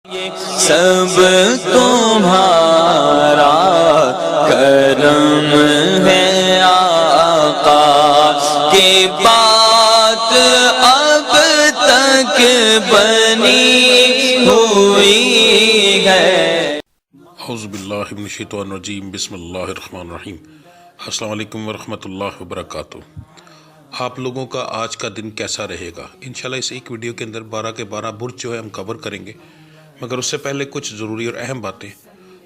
سب تمہارا کرم ہے آقا کی بات اب تک بنی ہوئی ہے۔ اعوذ باللہ من الشیطان الرجیم، بسم اللہ الرحمن الرحیم۔ السلام علیکم ورحمۃ اللہ وبرکاتہ۔ آپ لوگوں کا آج کا دن کیسا رہے گا؟ انشاءاللہ اس ایک ویڈیو کے اندر 12 کے 12 برج جو ہے ہم کور کریں گے، مگر اس سے پہلے کچھ ضروری اور اہم باتیں۔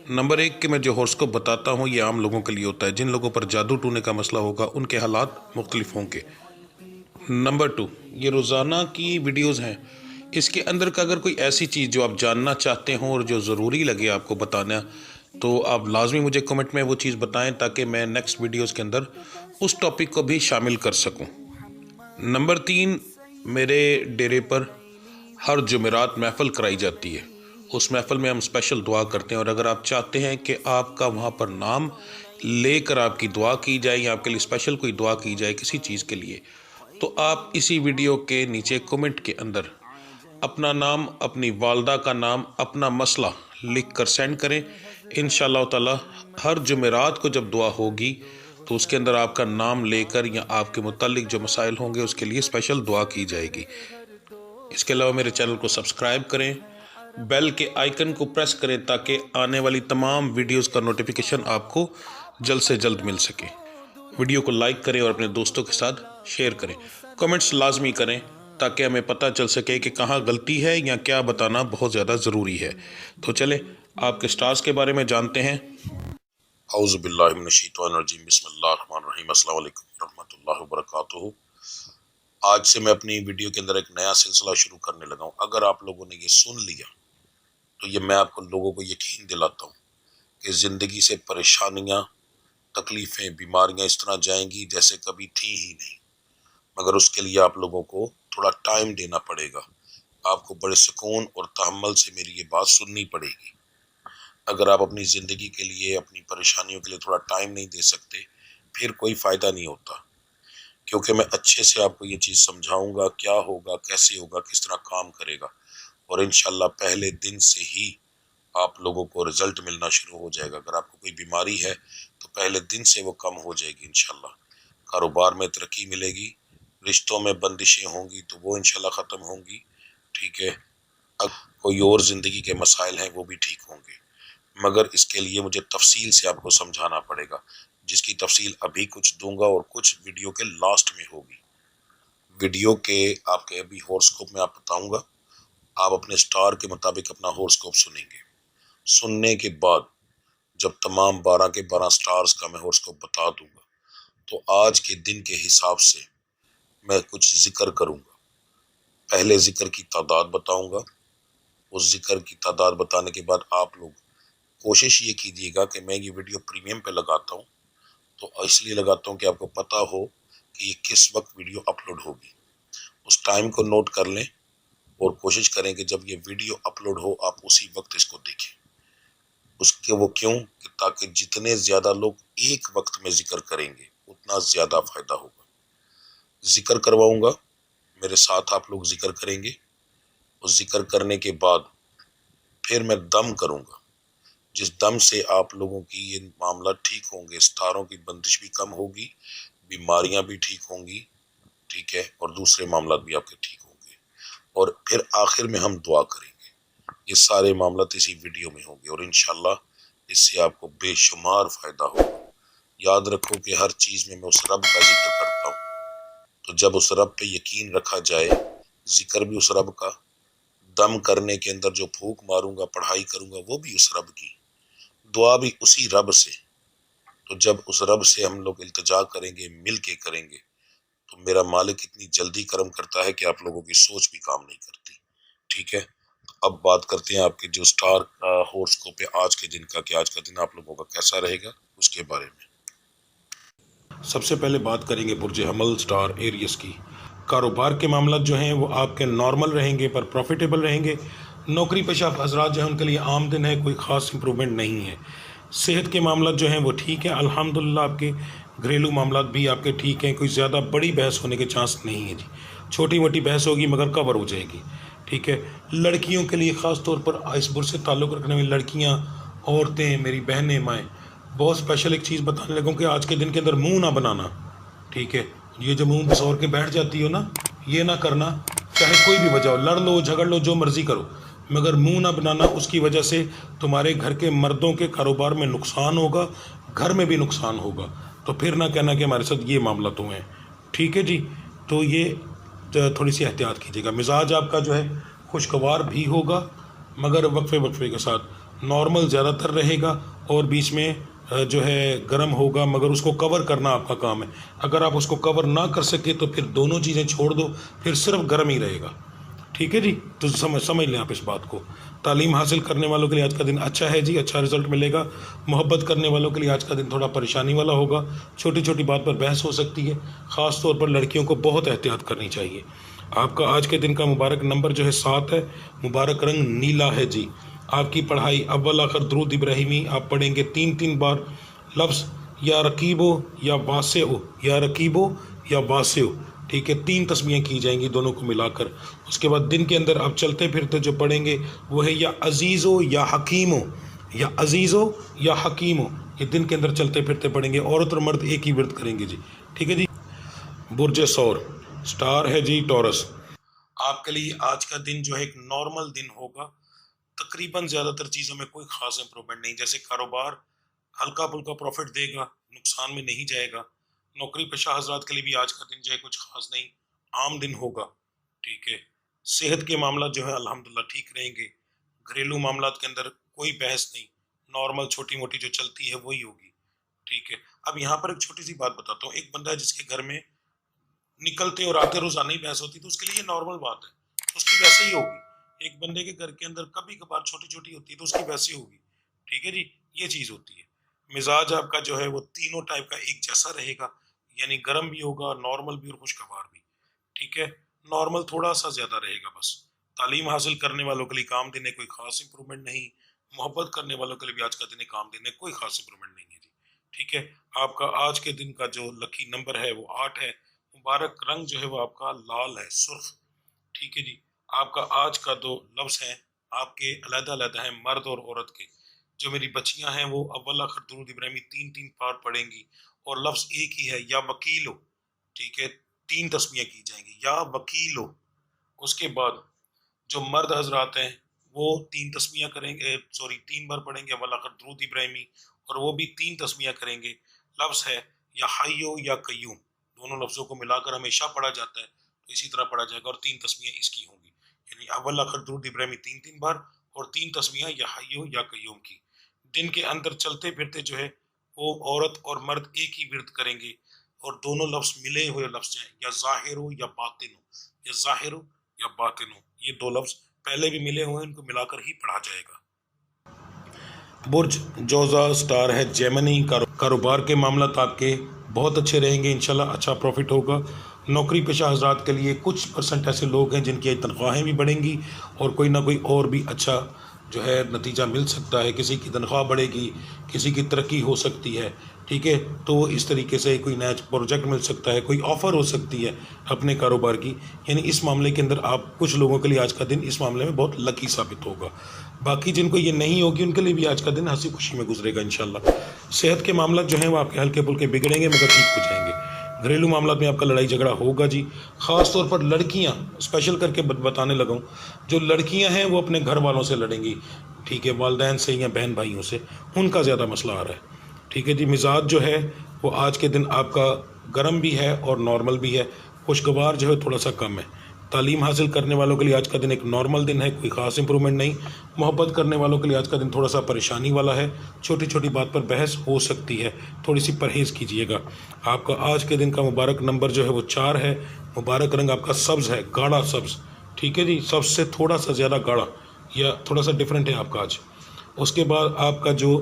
نمبر 1 کہ میں جو ہورسکوپ بتاتا ہوں یہ عام لوگوں کے لیے ہوتا ہے، جن لوگوں پر جادو ٹونے کا مسئلہ ہوگا ان کے حالات مختلف ہوں گے۔ نمبر 2، یہ روزانہ کی ویڈیوز ہیں، اس کے اندر کا اگر کوئی ایسی چیز جو آپ جاننا چاہتے ہوں اور جو ضروری لگے آپ کو بتانا، تو آپ لازمی مجھے کمنٹ میں وہ چیز بتائیں تاکہ میں نیکسٹ ویڈیوز کے اندر اس ٹاپک کو بھی شامل کر سکوں۔ نمبر 3، میرے ڈیرے پر ہر جمعرات محفل کرائی جاتی ہے، اس محفل میں ہم اسپیشل دعا کرتے ہیں، اور اگر آپ چاہتے ہیں کہ آپ کا وہاں پر نام لے کر آپ کی دعا کی جائے یا آپ کے لیے اسپیشل کوئی دعا کی جائے کسی چیز کے لیے، تو آپ اسی ویڈیو کے نیچے کمنٹ کے اندر اپنا نام، اپنی والدہ کا نام، اپنا مسئلہ لکھ کر سینڈ کریں۔ انشاءاللہ تعالی ہر جمعرات کو جب دعا ہوگی تو اس کے اندر آپ کا نام لے کر یا آپ کے متعلق جو مسائل ہوں گے اس کے لیے اسپیشل دعا کی جائے گی۔ اس کے علاوہ میرے چینل کو سبسکرائب کریں، بیل کے آئیکن کو پریس کریں تاکہ آنے والی تمام ویڈیوز کا نوٹیفیکیشن آپ کو جلد سے جلد مل سکے۔ ویڈیو کو لائک کریں اور اپنے دوستوں کے ساتھ شیئر کریں، کمنٹس لازمی کریں تاکہ ہمیں پتہ چل سکے کہ کہاں غلطی ہے یا کیا بتانا بہت زیادہ ضروری ہے۔ تو چلیں آپ کے سٹارز کے بارے میں جانتے ہیں۔ اعوذ باللہ من الشیطان الرجیم، بسم اللہ الرحمن الرحیم۔ السلام علیکم ورحمۃ اللہ وبرکاتہ۔ آج سے میں اپنی ویڈیو کے اندر ایک نیا سلسلہ شروع کرنے لگا ہوں۔ اگر آپ لوگوں نے یہ سن لیا تو یہ میں آپ لوگوں کو یقین دلاتا ہوں کہ زندگی سے پریشانیاں، تکلیفیں، بیماریاں اس طرح جائیں گی جیسے کبھی تھی ہی نہیں، مگر اس کے لیے آپ لوگوں کو تھوڑا ٹائم دینا پڑے گا۔ آپ کو بڑے سکون اور تحمل سے میری یہ بات سننی پڑے گی۔ اگر آپ اپنی زندگی کے لیے، اپنی پریشانیوں کے لیے تھوڑا ٹائم نہیں دے سکتے، پھر کوئی فائدہ نہیں ہوتا، کیونکہ میں اچھے سے آپ کو یہ چیز سمجھاؤں گا کیا ہوگا، کیسے ہوگا، کس طرح کام کرے گا، اور انشاءاللہ پہلے دن سے ہی آپ لوگوں کو رزلٹ ملنا شروع ہو جائے گا۔ اگر آپ کو کوئی بیماری ہے تو پہلے دن سے وہ کم ہو جائے گی انشاءاللہ۔ کاروبار میں ترقی ملے گی، رشتوں میں بندشیں ہوں گی تو وہ انشاءاللہ ختم ہوں گی، ٹھیک ہے۔ اب کوئی اور زندگی کے مسائل ہیں وہ بھی ٹھیک ہوں گے، مگر اس کے لیے مجھے تفصیل سے آپ کو سمجھانا پڑے گا، جس کی تفصیل ابھی کچھ دوں گا اور کچھ ویڈیو کے لاسٹ میں ہوگی۔ ویڈیو کے آپ کے ابھی ہورسکوپ میں آپ بتاؤں گا، آپ اپنے سٹار کے مطابق اپنا ہورسکوپ سنیں گے۔ سننے کے بعد جب تمام 12 کے 12 سٹارز کا میں ہورسکوپ بتا دوں گا تو آج کے دن کے حساب سے میں کچھ ذکر کروں گا۔ پہلے ذکر کی تعداد بتاؤں گا، اس ذکر کی تعداد بتانے کے بعد آپ لوگ کوشش یہ کیجیے گا کہ میں یہ ویڈیو پریمیم پہ لگاتا ہوں تو اس لیے لگاتا ہوں کہ آپ کو پتہ ہو کہ یہ کس وقت ویڈیو اپلوڈ ہوگی۔ اس ٹائم کو نوٹ کر لیں اور کوشش کریں کہ جب یہ ویڈیو اپلوڈ ہو آپ اسی وقت اس کو دیکھیں۔ اس کے وہ کیوں کہ تاکہ جتنے زیادہ لوگ ایک وقت میں ذکر کریں گے اتنا زیادہ فائدہ ہوگا۔ ذکر کرواؤں گا، میرے ساتھ آپ لوگ ذکر کریں گے، اور ذکر کرنے کے بعد پھر میں دم کروں گا، جس دم سے آپ لوگوں کی یہ معاملہ ٹھیک ہوں گے، ستاروں کی بندش بھی کم ہوگی، بیماریاں بھی ٹھیک ہوں گی، ٹھیک ہے، اور دوسرے معاملات بھی آپ کے ٹھیک ہوں گے، اور پھر آخر میں ہم دعا کریں گے۔ یہ سارے معاملات اسی ویڈیو میں ہوں گے اور انشاءاللہ اس سے آپ کو بے شمار فائدہ ہوگا۔ یاد رکھو کہ ہر چیز میں اس رب کا ذکر کرتا ہوں، تو جب اس رب پہ یقین رکھا جائے، ذکر بھی اس رب کا، دم کرنے کے اندر جو پھونک ماروں گا، پڑھائی کروں گا، وہ بھی اس رب کی، دعا بھی اسی رب سے، تو جب اس رب سے ہم لوگ التجا کریں گے، مل کے کریں گے، تو میرا مالک اتنی جلدی کرم کرتا ہے کہ آپ لوگوں کی سوچ بھی کام نہیں کرتی، ٹھیک ہے۔ اب بات کرتے ہیں آپ کے جو سٹار ہورسکوپ ہے آج کے دن کا، کہ آج کا دن آپ لوگوں کا کیسا رہے گا اس کے بارے میں۔ سب سے پہلے بات کریں گے برج حمل سٹار ایریس کی۔ کاروبار کے معاملات جو ہیں وہ آپ کے نارمل رہیں گے پر پروفیٹیبل رہیں گے۔ نوکری پیشہ حضرات جو ہیں ان کے لیے آمدن ہے، کوئی خاص امپرومنٹ نہیں ہے۔ صحت کے معاملات جو ہیں وہ ٹھیک ہیں الحمدللہ، آپ کے گھریلو معاملات بھی آپ کے ٹھیک ہیں، کوئی زیادہ بڑی بحث ہونے کے چانس نہیں ہے جی، چھوٹی موٹی بحث ہوگی مگر کور ہو جائے گی، ٹھیک ہے، لڑکیوں کے لیے خاص طور پر اس برج سے تعلق رکھنے والی لڑکیاں، عورتیں، میری بہنیں، مائیں، بہت اسپیشل ایک چیز بتانے لگوں کہ آج کے دن کے اندر منہ نہ بنانا. ٹھیک ہے، یہ جو منہ بسور کے بیٹھ جاتی ہو نا، یہ نہ کرنا. چاہے کوئی بھی وجہ ہو، لڑ لو، جھگڑ لو، جو مرضی کرو، مگر منہ نہ بنانا. اس کی وجہ سے تمہارے گھر کے مردوں کے کاروبار میں نقصان ہوگا، گھر میں بھی نقصان ہوگا. تو پھر نہ کہنا کہ ہمارے ساتھ یہ معاملہ تو ہیں. ٹھیک ہے جی، تو یہ تھوڑی سی احتیاط کیجیے گا. مزاج آپ کا جو ہے خوشگوار بھی ہوگا، مگر وقفے کے ساتھ نارمل زیادہ تر رہے گا، اور بیچ میں جو ہے گرم ہوگا، مگر اس کو کور کرنا آپ کا کام ہے. اگر آپ اس کو کور نہ کر سکے تو پھر دونوں چیزیں چھوڑ دو، پھر صرف گرم ہی رہے گا. ٹھیک ہے جی، تو سمجھ لیں آپ اس بات کو. تعلیم حاصل کرنے والوں کے لیے آج کا دن اچھا ہے جی، اچھا رزلٹ ملے گا. محبت کرنے والوں کے لیے آج کا دن تھوڑا پریشانی والا ہوگا، چھوٹی چھوٹی بات پر بحث ہو سکتی ہے. خاص طور پر لڑکیوں کو بہت احتیاط کرنی چاہیے. آپ کا آج کے دن کا مبارک نمبر جو ہے 7 ہے، مبارک رنگ نیلا ہے جی. آپ کی پڑھائی اول آخر درود ابراہیمی آپ پڑھیں گے 3 بار. لفظ یا رقیبو یا واسعو، یا رقیبو یا واسعو. ٹھیک ہے، 3 تسمیاں کی جائیں گی دونوں کو ملا کر. اس کے بعد دن کے اندر آپ چلتے پھرتے جو پڑھیں گے وہ ہے یا عزیزو یا حکیمو، یا عزیزو یا حکیمو. یہ دن کے اندر چلتے پھرتے پڑھیں گے. عورت اور مرد ایک ہی ورد کریں گے جی. ٹھیک ہے جی. برج ثور، سٹار ہے جی ٹورس. آپ کے لیے آج کا دن جو ہے ایک نارمل دن ہوگا. تقریباً زیادہ تر چیزوں میں کوئی خاص امپرومنٹ نہیں. جیسے کاروبار ہلکا پھلکا پروفٹ دے گا، نقصان میں نہیں جائے گا. نوکری پیشہ حضرات کے لیے بھی آج کا دن جو ہے کچھ خاص نہیں، عام دن ہوگا. ٹھیک ہے، صحت کے معاملات جو ہے الحمدللہ ٹھیک رہیں گے. گھریلو معاملات کے اندر کوئی بحث نہیں، نارمل چھوٹی موٹی جو چلتی ہے وہی ہوگی. ٹھیک ہے، اب یہاں پر ایک چھوٹی سی بات بتاتا ہوں. ایک بندہ ہے جس کے گھر میں نکلتے اور آتے روزانہ ہی بحث ہوتی، تو اس کے لیے نارمل بات ہے، اس کی ویسے ہی ہوگی. ایک بندے کے گھر کے اندر کبھی کبھار چھوٹی چھوٹی ہوتی ہے تو اس کی ویسے ہوگی. ٹھیک ہے جی، یہ چیز ہوتی ہے. مزاج آپ کا جو ہے وہ تینوں ٹائپ کا ایک جیسا رہے گا، یعنی گرم بھی ہوگا، نارمل بھی اور خوشگوار بھی. ٹھیک ہے، نارمل تھوڑا سا زیادہ رہے گا بس. تعلیم حاصل کرنے والوں کے لیے کام دن ہے، کوئی خاص امپرومنٹ نہیں. محبت کرنے والوں کے لیے بھی آج کا دن کام دن ہے، کوئی خاص امپرومنٹ نہیں ہے جی. ٹھیک ہے، آپ کا آج کے دن کا جو لکی نمبر ہے وہ 8 ہے. مبارک رنگ جو ہے وہ آپ کا لال ہے، سرخ. ٹھیک ہے جی. آپ کا آج کا دو لفظ ہیں آپ کے علیحدہ علیحدہ ہیں، مرد اور عورت کے. جو میری بچیاں ہیں وہ اول آخر درود ابراہیمی 3 بار پڑھیں گی، اور لفظ ایک ہی ہے، یا وکیلو. ٹھیک ہے، 3 تسمیاں کی جائیں گی، یا وکیلو. اس کے بعد جو مرد حضرات ہیں وہ 3 تسمیاں کریں گے، 3 بار پڑھیں گے اول آخر درود ابراہیمی، اور وہ بھی 3 تسمیاں کریں گے. لفظ ہے یا حیو یا قیوم. دونوں لفظوں کو ملا کر ہمیشہ پڑھا جاتا ہے، تو اسی طرح پڑھا جائے گا، اور 3 تسمیاں اس کی ہوں گی. یعنی اول آخر درود ابراہیمی 3 بار، اور 3 تسمیاں یا حیو یا قیوم کی. دن کے اندر چلتے پھرتے جو ہے وہ عورت اور مرد ایک ہی ورد کریں گے، اور دونوں لفظ ملے ہوئے لفظ ہیں، یا ظاہر ہو یا باطن ہو، یا ظاہر ہو یا باطن ہو. یہ 2 لفظ پہلے بھی ملے ہوئے ہیں، ان کو ملا کر ہی پڑھا جائے گا. برج جوزا، سٹار ہے جیمنی. کاروبار کے معاملات آپ کے بہت اچھے رہیں گے انشاءاللہ، اچھا پروفٹ ہوگا. نوکری پیشہ حضرات کے لیے کچھ % ایسے لوگ ہیں جن کی تنخواہیں بھی بڑھیں گی، اور کوئی نہ کوئی اور بھی اچھا جو ہے نتیجہ مل سکتا ہے. کسی کی تنخواہ بڑھے گی، کسی کی ترقی ہو سکتی ہے. ٹھیک ہے، تو اس طریقے سے کوئی نیا پروجیکٹ مل سکتا ہے، کوئی آفر ہو سکتی ہے اپنے کاروبار کی. یعنی اس معاملے کے اندر آپ کچھ لوگوں کے لیے آج کا دن اس معاملے میں بہت لکی ثابت ہوگا. باقی جن کو یہ نہیں ہوگی ان کے لیے بھی آج کا دن ہنسی خوشی میں گزرے گا انشاءاللہ. صحت کے معاملات جو ہیں وہ آپ کے ہلکے پھلکے بگڑیں گے مگر ٹھیک ہو جائیں گے. گھریلو معاملات میں آپ کا لڑائی جھگڑا ہوگا جی. خاص طور پر لڑکیاں اسپیشل کر کے بتانے لگا ہوں، جو لڑکیاں ہیں وہ اپنے گھر والوں سے لڑیں گی. ٹھیک ہے، والدین سے یا بہن بھائیوں سے، ان کا زیادہ مسئلہ آ رہا ہے. ٹھیک ہے جی. مزاج جو ہے وہ آج کے دن آپ کا گرم بھی ہے اور نارمل بھی ہے. خوشگوار جو ہے تھوڑا سا کم ہے. تعلیم حاصل کرنے والوں کے لیے آج کا دن ایک نارمل دن ہے، کوئی خاص امپرومنٹ نہیں. محبت کرنے والوں کے لیے آج کا دن تھوڑا سا پریشانی والا ہے، چھوٹی چھوٹی بات پر بحث ہو سکتی ہے، تھوڑی سی پرہیز کیجیے گا. آپ کا آج کے دن کا مبارک نمبر جو ہے وہ 4 ہے. مبارک رنگ آپ کا سبز ہے، گاڑھا سبز. ٹھیک ہے جی، سبز سے تھوڑا سا زیادہ گاڑھا یا تھوڑا سا ڈفرینٹ ہے آپ کا آج. اس کے بعد آپ کا جو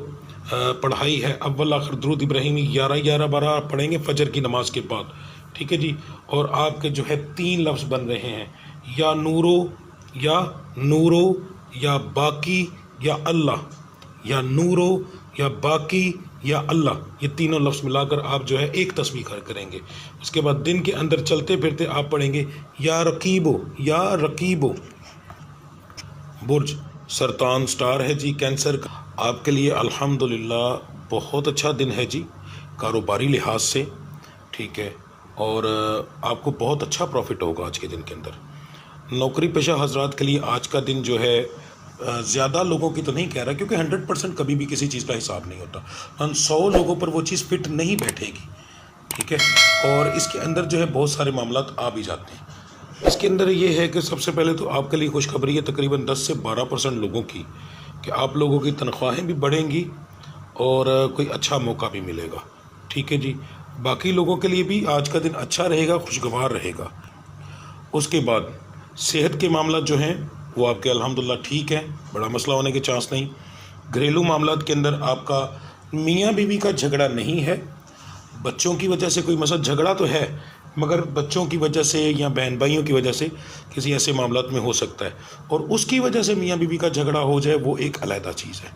پڑھائی ہے اول آخر درود ابراہیمی 11 بار آپ پڑھیں گے فجر کی نماز کے بعد. ٹھیک ہے جی. اور آپ کے جو ہے 3 لفظ بن رہے ہیں، یا نورو یا باقی یا اللہ، یا نورو یا باقی یا اللہ. یہ تینوں لفظ ملا کر آپ جو ہے ایک تسبیح کریں گے. اس کے بعد دن کے اندر چلتے پھرتے آپ پڑھیں گے یا رقیبو. برج سرطان سٹار ہے جی کینسر کا، آپ کے لیے الحمدللہ بہت اچھا دن ہے جی کاروباری لحاظ سے، ٹھیک ہے، اور آپ کو بہت اچھا پروفٹ ہوگا آج کے دن کے اندر۔ نوکری پیشہ حضرات کے لیے آج کا دن جو ہے زیادہ لوگوں کی تو نہیں کہہ رہا، کیونکہ 100% کبھی بھی کسی چیز کا حساب نہیں ہوتا، 100 لوگوں پر وہ چیز فٹ نہیں بیٹھے گی، ٹھیک ہے، اور اس کے اندر جو ہے بہت سارے معاملات آ بھی جاتے ہیں۔ اس کے اندر یہ ہے کہ سب سے پہلے تو آپ کے لیے خوشخبری ہے تقریباً 10 سے 12% لوگوں کی، کہ آپ لوگوں کی تنخواہیں بھی بڑھیں گی اور کوئی اچھا موقع بھی ملے گا، ٹھیک ہے جی۔ باقی لوگوں کے لیے بھی آج کا دن اچھا رہے گا، خوشگوار رہے گا۔ اس کے بعد صحت کے معاملات جو ہیں وہ آپ کے الحمدللہ ٹھیک ہیں، بڑا مسئلہ ہونے کے چانس نہیں۔ گھریلو معاملات کے اندر آپ کا میاں بیوی کا جھگڑا نہیں ہے، بچوں کی وجہ سے کوئی مسئلہ جھگڑا تو ہے، مگر بچوں کی وجہ سے یا بہن بھائیوں کی وجہ سے کسی ایسے معاملات میں ہو سکتا ہے، اور اس کی وجہ سے میاں بیوی کا جھگڑا ہو جائے وہ ایک علیحدہ چیز ہے،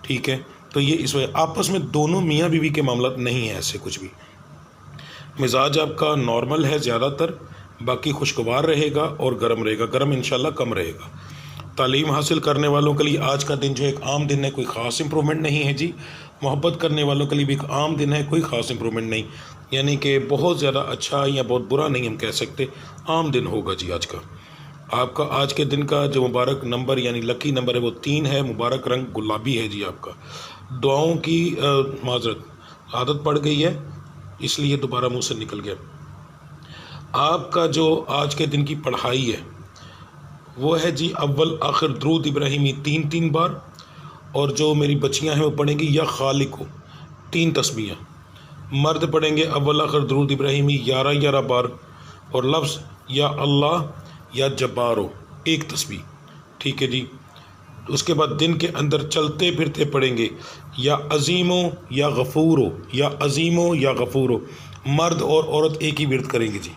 ٹھیک ہے۔ تو یہ اس وجہ آپس میں دونوں میاں بیوی کے معاملات نہیں ہیں ایسے کچھ بھی۔ مزاج آپ کا نارمل ہے زیادہ تر، باقی خوشگوار رہے گا اور گرم رہے گا، گرم انشاءاللہ کم رہے گا۔ تعلیم حاصل کرنے والوں کے لیے آج کا دن جو ایک عام دن ہے، کوئی خاص امپرومنٹ نہیں ہے جی۔ محبت کرنے والوں کے لیے بھی ایک عام دن ہے، کوئی خاص امپرومنٹ نہیں، یعنی کہ بہت زیادہ اچھا یا بہت برا نہیں ہم کہہ سکتے، عام دن ہوگا جی آج کا۔ آپ کا آج کے دن کا جو مبارک نمبر یعنی لکی نمبر ہے وہ 3 ہے، مبارک رنگ گلابی ہے جی آپ کا۔ دعاؤں کی معذرت عادت پڑ گئی ہے اس لیے دوبارہ منہ سے نکل گیا۔ آپ کا جو آج کے دن کی پڑھائی ہے وہ ہے جی اول آخر درود ابراہیمی 3 بار، اور جو میری بچیاں ہیں وہ پڑھیں گی یا خالق ہو 3 تسبیحیں، مرد پڑھیں گے اول آخر درود ابراہیمی 11 بار، اور لفظ یا اللہ یا جبارو 1 تسبیح، ٹھیک ہے جی۔ اس کے بعد دن کے اندر چلتے پھرتے پڑھیں گے یا عظیمو یا غفورو، یا عظیمو یا غفورو، مرد اور عورت ایک ہی ورد کریں گے جی۔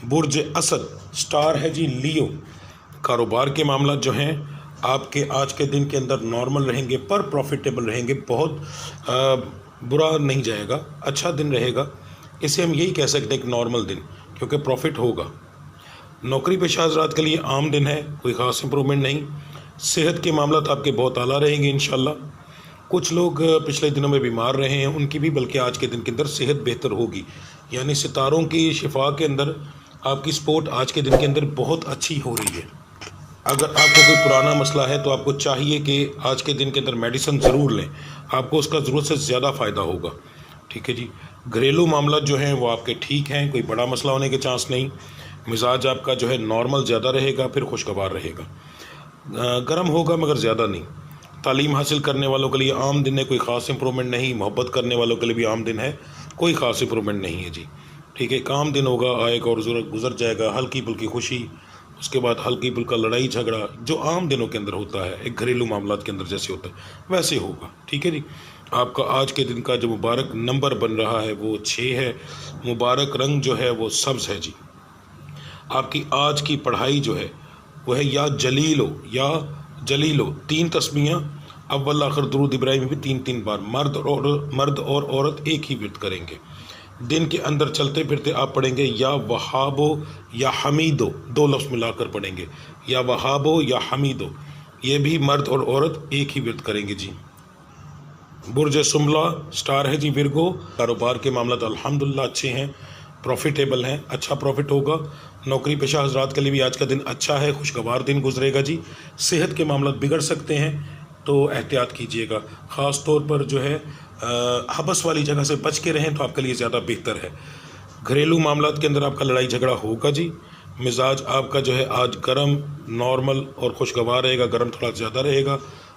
برج اسد سٹار ہے جی لیو، کاروبار کے معاملات جو ہیں آپ کے آج کے دن کے اندر نارمل رہیں گے پر پروفیٹیبل رہیں گے، بہت برا نہیں جائے گا، اچھا دن رہے گا، اسے ہم یہی کہہ سکتے ہیں کہ نارمل دن، کیونکہ پروفٹ ہوگا۔ نوکری پیشہ حضرات کے لیے عام دن ہے، کوئی خاص امپرومنٹ نہیں۔ صحت کے معاملات آپ کے بہت اعلیٰ رہیں گے انشاءاللہ۔ کچھ لوگ پچھلے دنوں میں بیمار رہے ہیں، ان کی بھی بلکہ آج کے دن کے اندر صحت بہتر ہوگی، یعنی ستاروں کی شفا کے اندر آپ کی سپورٹ آج کے دن کے اندر بہت اچھی ہو رہی ہے۔ اگر آپ کو کوئی پرانا مسئلہ ہے تو آپ کو چاہیے کہ آج کے دن کے اندر میڈیسن ضرور لیں، آپ کو اس کا ضرورت سے زیادہ فائدہ ہوگا، ٹھیک ہے جی۔ گھریلو معاملات جو ہیں وہ آپ کے ٹھیک ہیں، کوئی بڑا مسئلہ ہونے کے چانس نہیں۔ مزاج آپ کا جو ہے نارمل زیادہ رہے گا، پھر خوشگوار رہے گا، گرم ہوگا مگر زیادہ نہیں۔ تعلیم حاصل کرنے والوں کے لیے عام دن ہے، کوئی خاص امپرومنٹ نہیں۔ محبت کرنے والوں کے لیے بھی عام دن ہے، کوئی خاص امپرومنٹ نہیں ہے جی، ٹھیک ہے۔ ایک عام دن ہوگا، آئے گا اور گزر جائے گا، ہلکی پھلکی خوشی، اس کے بعد ہلکی پھلکا لڑائی جھگڑا جو عام دنوں کے اندر ہوتا ہے، ایک گھریلو معاملات کے اندر جیسے ہوتا ہے ویسے ہوگا، ٹھیک ہے جی۔ آپ کا آج کے دن کا جو مبارک نمبر بن رہا ہے وہ 6 ہے، مبارک رنگ جو ہے وہ سبز ہے جی۔ آپ کی آج کی پڑھائی جو ہے وہ ہے یا جلیلو یا جلیلو 3 تسبیحیں، اول آخر درود ابراہیم بھی 3 بار، مرد اور عورت ایک ہی ورد کریں گے۔ دن کے اندر چلتے پھرتے آپ پڑھیں گے یا وہابو یا حمیدو، 2 لفظ ملا کر پڑھیں گے، یا وہابو یا حمیدو، یہ بھی مرد اور عورت ایک ہی ورد کریں گے جی۔ برج سملا سٹار ہے جی ورگو، کاروبار کے معاملات الحمدللہ اچھے ہیں، پروفیٹیبل ہیں، اچھا پروفٹ ہوگا۔ نوکری پیشہ حضرات کے لیے بھی آج کا دن اچھا ہے، خوشگوار دن گزرے گا جی۔ صحت کے معاملات بگڑ سکتے ہیں تو احتیاط کیجیے گا، خاص طور پر جو ہے حبس والی جگہ سے بچ کے رہیں تو آپ کے لیے زیادہ بہتر ہے۔ گھریلو معاملات کے اندر آپ کا لڑائی جھگڑا ہوگا جی۔ مزاج آپ کا جو ہے آج گرم نارمل اور خوشگوار رہے گا، گرم تھوڑا زیادہ رہے گا،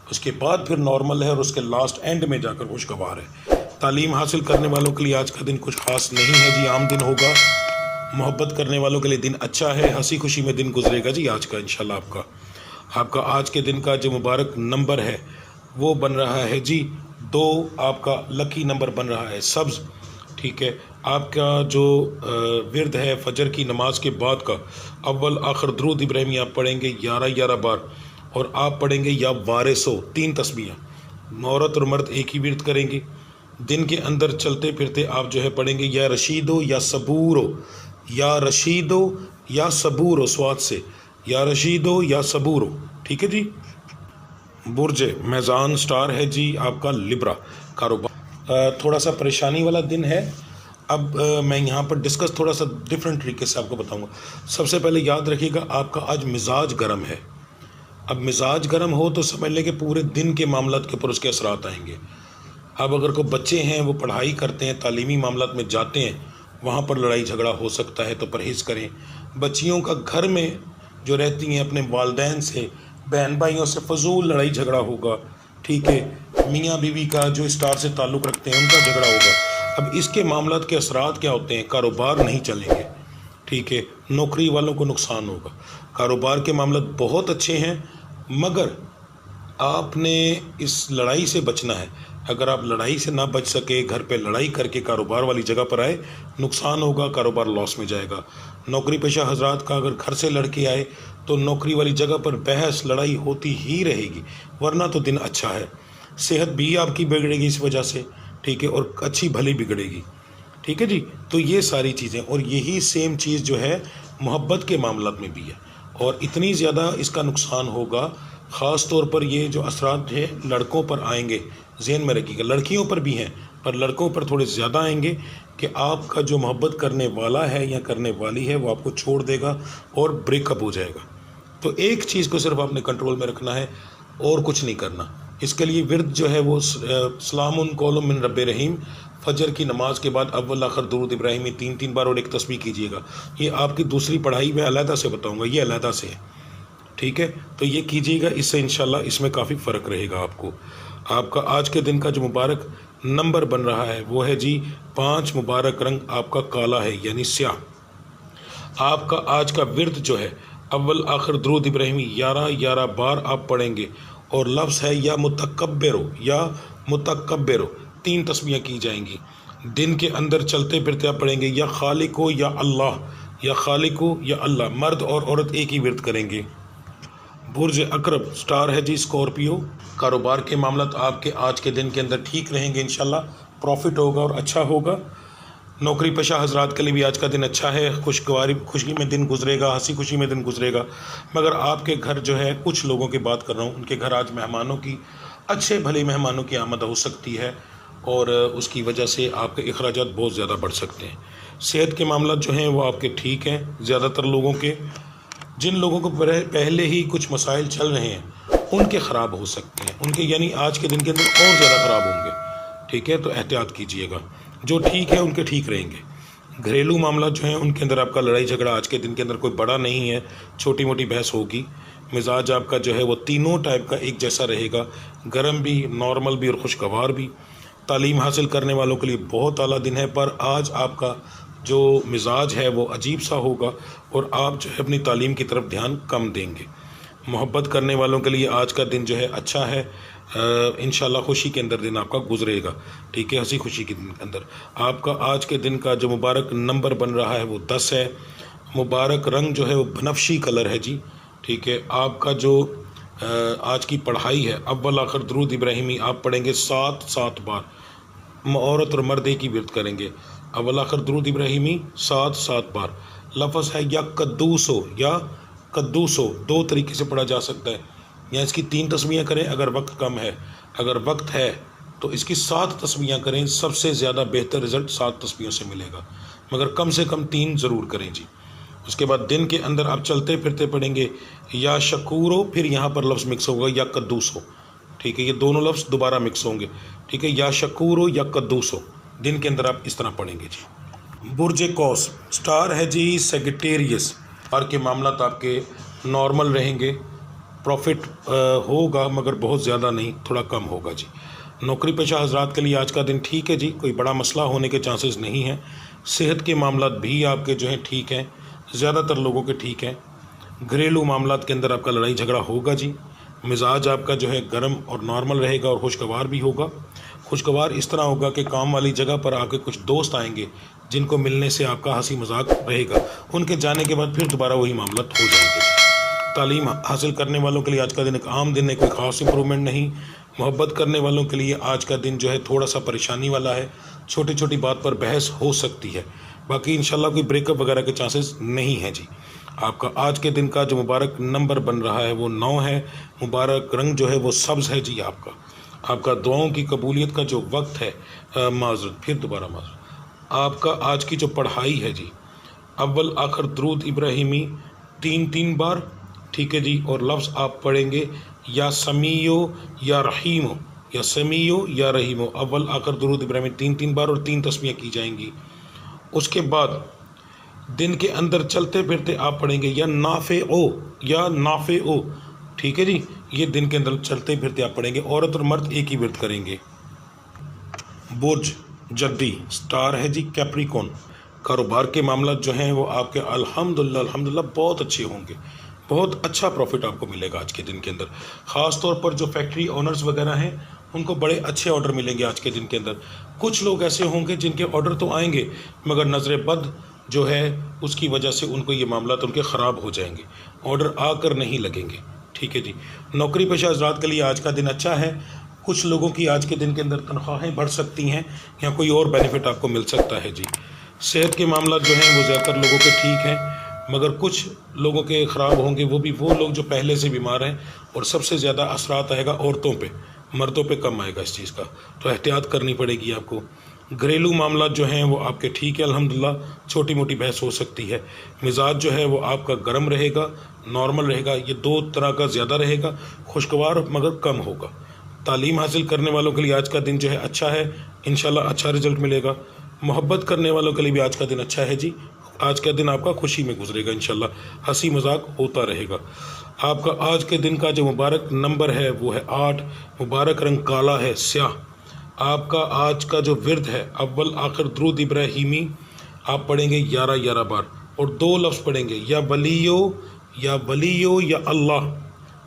اس کے بعد پھر نارمل ہے اور اس کے لاسٹ اینڈ میں جا کر خوشگوار ہے۔ تعلیم حاصل کرنے والوں کے لیے آج کا دن کچھ خاص نہیں ہے جی، عام دن ہوگا۔ محبت کرنے والوں کے لیے دن اچھا ہے، ہنسی خوشی میں دن گزرے گا جی آج کا انشاءاللہ۔ آپ کا آج کے دن کا جو مبارک نمبر ہے وہ بن رہا ہے جی 2، آپ کا لکی نمبر بن رہا ہے سبز، ٹھیک ہے۔ آپ کا جو ورد ہے فجر کی نماز کے بعد کا اول آخر درود ابراہیمی آپ پڑھیں گے 11 بار، اور آپ پڑھیں گے یا وارثو 3 تسبیحیں، عورت اور مرد ایک ہی ورد کریں گے۔ دن کے اندر چلتے پھرتے آپ جو ہے پڑھیں گے یا رشیدو یا صبورو، یا رشیدو یا صبورو، سواد سے یا رشیدو یا صبورو، ٹھیک ہے جی. برج میزان سٹار ہے جی آپ کا لبرا. کاروبار تھوڑا سا پریشانی والا دن ہے. اب میں یہاں پر ڈسکس تھوڑا سا ڈفرینٹ طریقے سے آپ کو بتاؤں گا. سب سے پہلے یاد رکھیے گا آپ کا آج مزاج گرم ہے. اب مزاج گرم ہو تو سمجھ لیں کہ پورے دن کے معاملات کے اوپر اس کے اثرات آئیں گے. اب اگر کوئی بچے ہیں وہ پڑھائی کرتے ہیں تعلیمی معاملات میں جاتے ہیں وہاں پر لڑائی جھگڑا ہو سکتا ہے تو پرہیز کریں. بچیوں کا گھر میں جو رہتی ہیں اپنے والدین سے بہن بھائیوں سے فضول لڑائی جھگڑا ہوگا. ٹھیک ہے. میاں بیوی کا جو اسٹار سے تعلق رکھتے ہیں ان کا جھگڑا ہوگا. اب اس کے معاملات کے اثرات کیا ہوتے ہیں؟ کاروبار نہیں چلیں گے. ٹھیک ہے. نوکری والوں کو نقصان ہوگا. کاروبار کے معاملات بہت اچھے ہیں مگر آپ نے اس لڑائی سے بچنا ہے. اگر آپ لڑائی سے نہ بچ سکے گھر پہ لڑائی کر کے کاروبار والی جگہ پر آئے نقصان ہوگا. کاروبار لاس میں جائے گا. نوکری پیشہ حضرات کا اگر گھر سے لڑکے آئے تو نوکری والی جگہ پر بحث لڑائی ہوتی ہی رہے گی ورنہ تو دن اچھا ہے. صحت بھی آپ کی بگڑے گی اس وجہ سے. ٹھیک ہے. اور اچھی بھلی بگڑے گی. ٹھیک ہے جی. تو یہ ساری چیزیں اور یہی سیم چیز جو ہے محبت کے معاملات میں بھی ہے اور اتنی زیادہ اس کا نقصان ہوگا. خاص طور پر یہ جو اثرات ہیں لڑکوں پر آئیں گے. ذہن میں رکھیے گا لڑکیوں پر بھی ہیں پر لڑکوں پر تھوڑے زیادہ آئیں گے کہ آپ کا جو محبت کرنے والا ہے یا کرنے والی ہے وہ آپ کو چھوڑ دے گا اور بریک اپ ہو جائے گا. تو ایک چیز کو صرف آپ نے کنٹرول میں رکھنا ہے اور کچھ نہیں کرنا. اس کے لیے ورد جو ہے وہ سلام قول من رب رحیم فجر کی نماز کے بعد اول آخر درود ابراہیمی 3 بار اور ایک تسبیح کیجیے گا. یہ آپ کی دوسری پڑھائی میں علیحدہ سے بتاؤں گا. یہ علیحدہ سے ہے. ٹھیک ہے. تو یہ کیجیے گا. اس سے انشاءاللہ اس میں کافی فرق رہے گا آپ کو. آپ کا آج کے دن کا جو مبارک نمبر بن رہا ہے وہ ہے جی 5. مبارک رنگ آپ کا کالا ہے یعنی سیاہ. آپ کا آج کا ورد جو ہے اول آخر درود ابراہیمی 11 بار آپ پڑھیں گے اور لفظ ہے یا متکبرو 3 تسبیحیں کی جائیں گی. دن کے اندر چلتے پھرتے آپ پڑھیں گے یا خالق ہو یا اللہ یا خالق ہو یا اللہ. مرد اور عورت ایک ہی ورد کریں گے. برج عقرب سٹار ہے جی اسکارپیو. کاروبار کے معاملات آپ کے آج کے دن کے اندر ٹھیک رہیں گے انشاءاللہ. پروفٹ ہوگا اور اچھا ہوگا. نوکری پیشہ حضرات کے لیے بھی آج کا دن اچھا ہے. خوشی میں دن گزرے گا. ہنسی خوشی میں دن گزرے گا. مگر آپ کے گھر جو ہے کچھ لوگوں کی بات کر رہا ہوں ان کے گھر آج مہمانوں کی اچھے بھلے مہمانوں کی آمد ہو سکتی ہے اور اس کی وجہ سے آپ کے اخراجات بہت زیادہ بڑھ سکتے ہیں. صحت کے معاملات جو ہیں وہ آپ کے ٹھیک ہیں. زیادہ تر لوگوں کے جن لوگوں کو پہلے ہی کچھ مسائل چل رہے ہیں ان کے خراب ہو سکتے ہیں. ان کے یعنی آج کے دن کے اندر اور زیادہ خراب ہوں گے. ٹھیک ہے. تو احتیاط کیجیے گا. جو ٹھیک ہے ان کے ٹھیک رہیں گے. گھریلو معاملات جو ہیں ان کے اندر آپ کا لڑائی جھگڑا آج کے دن کے اندر کوئی بڑا نہیں ہے. چھوٹی موٹی بحث ہوگی. مزاج آپ کا جو ہے وہ تینوں ٹائپ کا ایک جیسا رہے گا. گرم بھی نارمل بھی اور خوشگوار بھی. تعلیم حاصل کرنے والوں کے لیے بہت اعلیٰ دن ہے پر آج آپ کا جو مزاج ہے وہ عجیب سا ہوگا اور آپ جو ہے اپنی تعلیم کی طرف دھیان کم دیں گے. محبت کرنے والوں کے لیے آج کا دن جو ہے اچھا ہے. انشاءاللہ خوشی کے اندر دن آپ کا گزرے گا. ٹھیک ہے. ہنسی خوشی کے دن کے اندر آپ کا آج کے دن کا جو مبارک نمبر بن رہا ہے وہ 10 ہے. مبارک رنگ جو ہے وہ بنفشی کلر ہے جی. ٹھیک ہے. آپ کا جو آج کی پڑھائی ہے اول آخر درود ابراہیمی آپ پڑھیں گے 7 بار. عورت اور مرد کی ورد کریں گے. اول آخر درود ابراہیمی 7 بار. لفظ ہے یا قدوسو 2 طریقے سے پڑھا جا سکتا ہے. یا اس کی 3 تسبیحیں کریں اگر وقت کم ہے. اگر وقت ہے تو اس کی 7 تسبیحیں کریں. سب سے زیادہ بہتر رزلٹ 7 تسبیحوں سے ملے گا مگر کم سے کم 3 ضرور کریں جی. اس کے بعد دن کے اندر آپ چلتے پھرتے پڑھیں گے یا شکورو پھر یہاں پر لفظ مکس ہوگا یا قدوس ہو. ٹھیک ہے. یہ دونوں لفظ دوبارہ مکس ہوں گے. ٹھیک ہے. یا شکورو یا قدوس ہو. دن کے اندر آپ اس طرح پڑھیں گے جی. برج قوس سٹار ہے جی سیگیٹیریس. اور کے معاملات آپ کے نارمل رہیں گے. پروفٹ ہوگا مگر بہت زیادہ نہیں تھوڑا کم ہوگا جی. نوکری پیشہ حضرات کے لیے آج کا دن ٹھیک ہے جی. کوئی بڑا مسئلہ ہونے کے چانسز نہیں ہیں. صحت کے معاملات بھی آپ کے جو ہیں ٹھیک ہیں. زیادہ تر لوگوں کے ٹھیک ہیں. گھریلو معاملات کے اندر آپ کا لڑائی جھگڑا ہوگا جی. مزاج آپ کا جو ہے گرم اور نارمل رہے گا اور خوشگوار بھی ہوگا. خوشگوار اس طرح ہوگا کہ کام والی جگہ پر آپ کے کچھ دوست آئیں گے جن کو ملنے سے آپ کا ہنسی مذاق رہے گا. ان کے جانے کے بعد پھر دوبارہ وہی معاملات ہو جائیں گے. تعلیم حاصل کرنے والوں کے لیے آج کا دن ایک عام دن ہے. کوئی خاص امپرومنٹ نہیں. محبت کرنے والوں کے لیے آج کا دن جو ہے تھوڑا سا پریشانی والا ہے. چھوٹی چھوٹی بات پر بحث ہو سکتی ہے. باقی انشاءاللہ کوئی بریک اپ وغیرہ کے چانسز نہیں ہیں جی. آپ کا آج کے دن کا جو مبارک نمبر بن رہا ہے وہ 9 ہے. مبارک رنگ جو ہے وہ سبز ہے جی. آپ کا دعاؤں کی قبولیت کا جو وقت ہے، معذرت، آپ کا آج کی جو پڑھائی ہے جی، اول آخر درود ابراہیمی 3 بار، ٹھیک ہے جی. اور لفظ آپ پڑھیں گے یا سمیو یا رحیمو، یا سمیو یا رحیمو. اول آخر درود ابراہیمی 3 بار اور 3 تسمیاں کی جائیں گی. اس کے بعد دن کے اندر چلتے پھرتے آپ پڑھیں گے یا نافع او، ٹھیک ہے جی. یہ دن کے اندر چلتے پھرتے آپ پڑھیں گے. عورت اور مرد ایک ہی ورد کریں گے. برج جدی سٹار ہے جی کیپریکون. کاروبار کے معاملات جو ہیں وہ آپ کے الحمدللہ بہت اچھے ہوں گے. بہت اچھا پروفٹ آپ کو ملے گا آج کے دن کے اندر. خاص طور پر جو فیکٹری اونرز وغیرہ ہیں ان کو بڑے اچھے آرڈر ملیں گے آج کے دن کے اندر. کچھ لوگ ایسے ہوں گے جن کے آرڈر تو آئیں گے مگر نظر بد جو ہے اس کی وجہ سے ان کو یہ معاملات ان کے خراب ہو جائیں گے، آرڈر آ کر نہیں لگیں گے، ٹھیک ہے جی. نوکری پیشہ حضرات کے لیے آج کا دن اچھا ہے. کچھ لوگوں کی آج کے دن کے اندر تنخواہیں بڑھ سکتی ہیں یا کوئی اور بینیفٹ آپ کو مل سکتا ہے جی. صحت کے معاملات جو ہیں وہ زیادہ تر لوگوں کے ٹھیک ہیں مگر کچھ لوگوں کے خراب ہوں گے، وہ بھی وہ لوگ جو پہلے سے بیمار ہیں. اور سب سے زیادہ اثرات آئے گا عورتوں پہ، مردوں پہ کم آئے گا اس چیز کا، تو احتیاط کرنی پڑے گی آپ کو. گھریلو معاملات جو ہیں وہ آپ کے ٹھیک ہے الحمدللہ. چھوٹی موٹی بحث ہو سکتی ہے. مزاج جو ہے وہ آپ کا گرم رہے گا، نارمل رہے گا. یہ 2 طرح کا زیادہ رہے گا، خوشگوار مگر کم ہوگا. تعلیم حاصل کرنے والوں کے لیے آج کا دن جو ہے اچھا ہے، انشاءاللہ اچھا رزلٹ ملے گا. محبت کرنے والوں کے لیے بھی آج کا دن اچھا ہے جی. آج کا دن آپ کا خوشی میں گزرے گا انشاءاللہ، ہنسی مذاق ہوتا رہے گا. آپ کا آج کے دن کا جو مبارک نمبر ہے وہ ہے 8. مبارک رنگ کالا ہے، سیاہ. آپ کا آج کا جو ورد ہے اول آخر درود ابراہیمی آپ پڑھیں گے 11 بار اور 2 لفظ پڑھیں گے یا ولیو یا اللہ،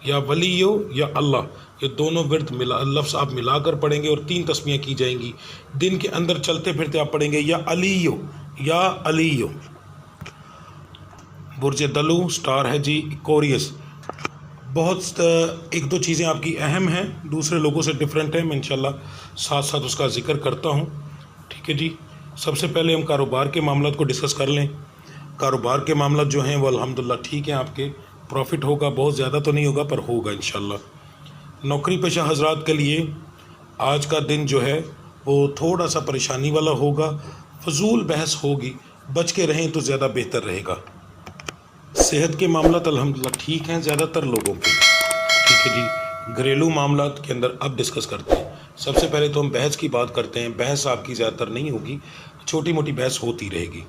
یا ولیو یا اللہ. یہ دونوں ورد لفظ آپ ملا کر پڑھیں گے اور 3 تسمیاں کی جائیں گی. دن کے اندر چلتے پھرتے آپ پڑھیں گے یا علیو. برج دلو سٹار ہے جی کوریس. بہت 1-2 چیزیں آپ کی اہم ہیں، دوسرے لوگوں سے ڈیفرنٹ ہیں. میں انشاءاللہ ساتھ ساتھ اس کا ذکر کرتا ہوں، ٹھیک ہے جی. سب سے پہلے ہم کاروبار کے معاملات کو ڈسکس کر لیں. کاروبار کے معاملات جو ہیں وہ الحمدللہ ٹھیک ہیں. آپ کے پروفٹ ہوگا، بہت زیادہ تو نہیں ہوگا پر ہوگا انشاءاللہ. نوکری پیشہ حضرات کے لیے آج کا دن جو ہے وہ تھوڑا سا پریشانی والا ہوگا. فضول بحث ہوگی، بچ کے رہیں تو زیادہ بہتر رہے گا. صحت کے معاملات الحمدللہ ٹھیک ہیں زیادہ تر لوگوں کے، ٹھیک ہے جی. گھریلو معاملات کے اندر اب ڈسکس کرتے ہیں. سب سے پہلے تو ہم بحث کی بات کرتے ہیں. بحث آپ کی زیادہ تر نہیں ہوگی، چھوٹی موٹی بحث ہوتی رہے گی.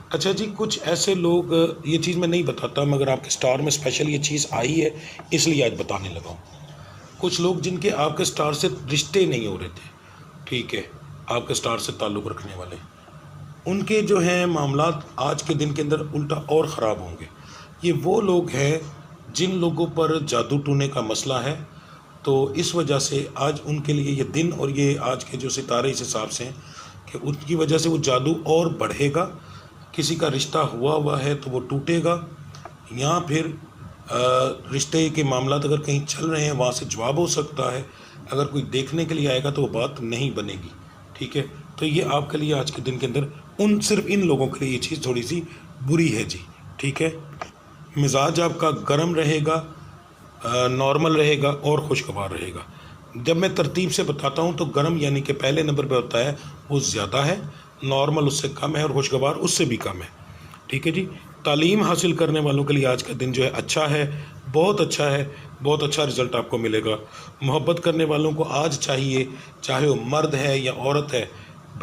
اچھا جی، کچھ ایسے لوگ، یہ چیز میں نہیں بتاتا مگر آپ کے سٹار میں اسپیشل یہ چیز آئی ہے اس لیے آج بتانے لگا ہوں. کچھ لوگ جن کے آپ کے سٹار سے رشتے نہیں ہو رہے تھے، ٹھیک ہے، آپ کے سٹار سے تعلق رکھنے والے، ان کے جو ہیں معاملات آج کے دن کے اندر الٹا اور خراب ہوں گے. یہ وہ لوگ ہیں جن لوگوں پر جادو ٹونے کا مسئلہ ہے، تو اس وجہ سے آج ان کے لیے یہ دن اور یہ آج کے جو ستارے اس حساب سے ہیں کہ ان کی وجہ سے وہ جادو اور بڑھے گا. کسی کا رشتہ ہوا ہے تو وہ ٹوٹے گا، یا پھر رشتے کے معاملات اگر کہیں چل رہے ہیں وہاں سے جواب ہو سکتا ہے. اگر کوئی دیکھنے کے لیے آئے گا تو وہ بات نہیں بنے گی، ٹھیک ہے. تو یہ آپ کے لیے آج کے دن کے اندر صرف ان لوگوں کے لیے یہ چیز تھوڑی سی بری ہے جی، ٹھیک ہے. مزاج آپ کا گرم رہے گا، نارمل رہے گا اور خوشگوار رہے گا. جب میں ترتیب سے بتاتا ہوں تو گرم یعنی کہ پہلے نمبر پہ ہوتا ہے وہ زیادہ ہے، نارمل اس سے کم ہے اور خوشگوار اس سے بھی کم ہے، ٹھیک ہے جی. تعلیم حاصل کرنے والوں کے لیے آج کا دن جو ہے اچھا ہے، بہت اچھا ہے، بہت اچھا رزلٹ آپ کو ملے گا. محبت کرنے والوں کو آج چاہیے، چاہے وہ مرد ہے یا عورت ہے،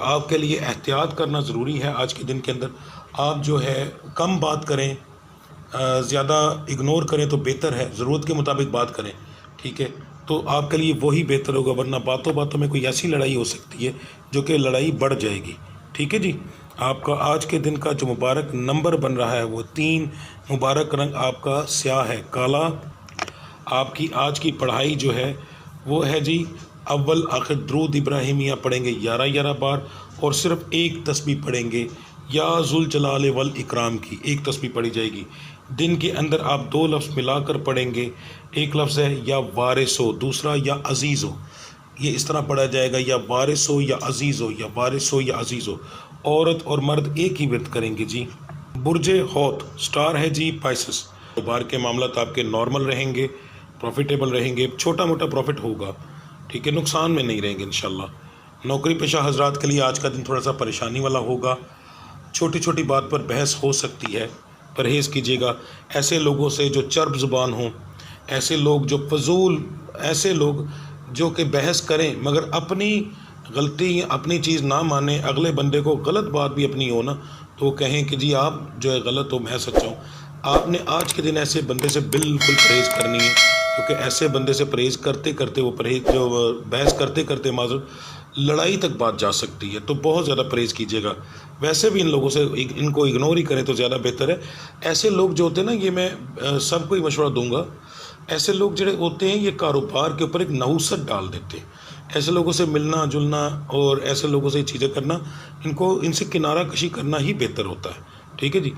آپ کے لیے احتیاط کرنا ضروری ہے. آج کے دن کے اندر آپ جو ہے کم بات کریں، زیادہ اگنور کریں تو بہتر ہے. ضرورت کے مطابق بات کریں، ٹھیک ہے، تو آپ کے لیے وہی بہتر ہوگا. ورنہ باتوں باتوں میں کوئی ایسی لڑائی ہو سکتی ہے جو کہ لڑائی بڑھ جائے گی، ٹھیک ہے جی. آپ کا آج کے دن کا جو مبارک نمبر بن رہا ہے وہ 3. مبارک رنگ آپ کا سیاہ ہے، کالا. آپ کی آج کی پڑھائی جو ہے وہ ہے جی اول آخر درود ابراہیمیہ پڑھیں گے 11 بار اور صرف 1 تسبیح پڑھیں گے یا ذوالجلال والاکرام کی 1 تسبیح پڑھی جائے گی. دن کے اندر آپ 2 لفظ ملا کر پڑھیں گے. ایک لفظ ہے یا وارثو، دوسرا یا عزیزو. یہ اس طرح پڑھا جائے گا یا وارثو یا عزیزو، یا وارثو یا عزیزو. عورت اور مرد ایک ہی ورد کریں گے جی. برج ہوت سٹار ہے جی پائسس. کاروبار کے معاملات آپ کے نارمل رہیں گے، پروفیٹیبل رہیں گے، چھوٹا موٹا پروفٹ ہوگا، ٹھیک ہے، نقصان میں نہیں رہیں گے انشاءاللہ. نوکری پیشہ حضرات کے لیے آج کا دن تھوڑا سا پریشانی والا ہوگا، چھوٹی چھوٹی بات پر بحث ہو سکتی ہے، پرہیز کیجیے گا ایسے لوگوں سے جو چرب زبان ہوں، ایسے لوگ جو فضول، ایسے لوگ جو کہ بحث کریں مگر اپنی غلطی اپنی چیز نہ مانیں، اگلے بندے کو غلط بات بھی اپنی ہو نا تو وہ کہیں کہ جی آپ جو ہے غلط ہو، میں سچا ہوں. آپ نے آج کے دن ایسے بندے سے بالکل پرہیز کرنی ہے، کیونکہ ایسے بندے سے پرہیز کرتے کرتے وہ پرہیز جو بحث کرتے کرتے معذرت لڑائی تک بات جا سکتی ہے، تو بہت زیادہ پرہیز کیجیے گا. ویسے بھی ان لوگوں سے ان کو اگنور ہی کریں تو زیادہ بہتر ہے. ایسے لوگ جو ہوتے ہیں نا، یہ میں سب کو ہی مشورہ دوں گا، ایسے لوگ جڑے ہوتے ہیں یہ کاروبار کے اوپر ایک نحوست ڈال دیتے ہیں. ایسے لوگوں سے ملنا جلنا اور ایسے لوگوں سے چیزیں کرنا، ان سے کنارہ کشی کرنا ہی بہتر ہوتا ہے. ٹھیک ہے جی.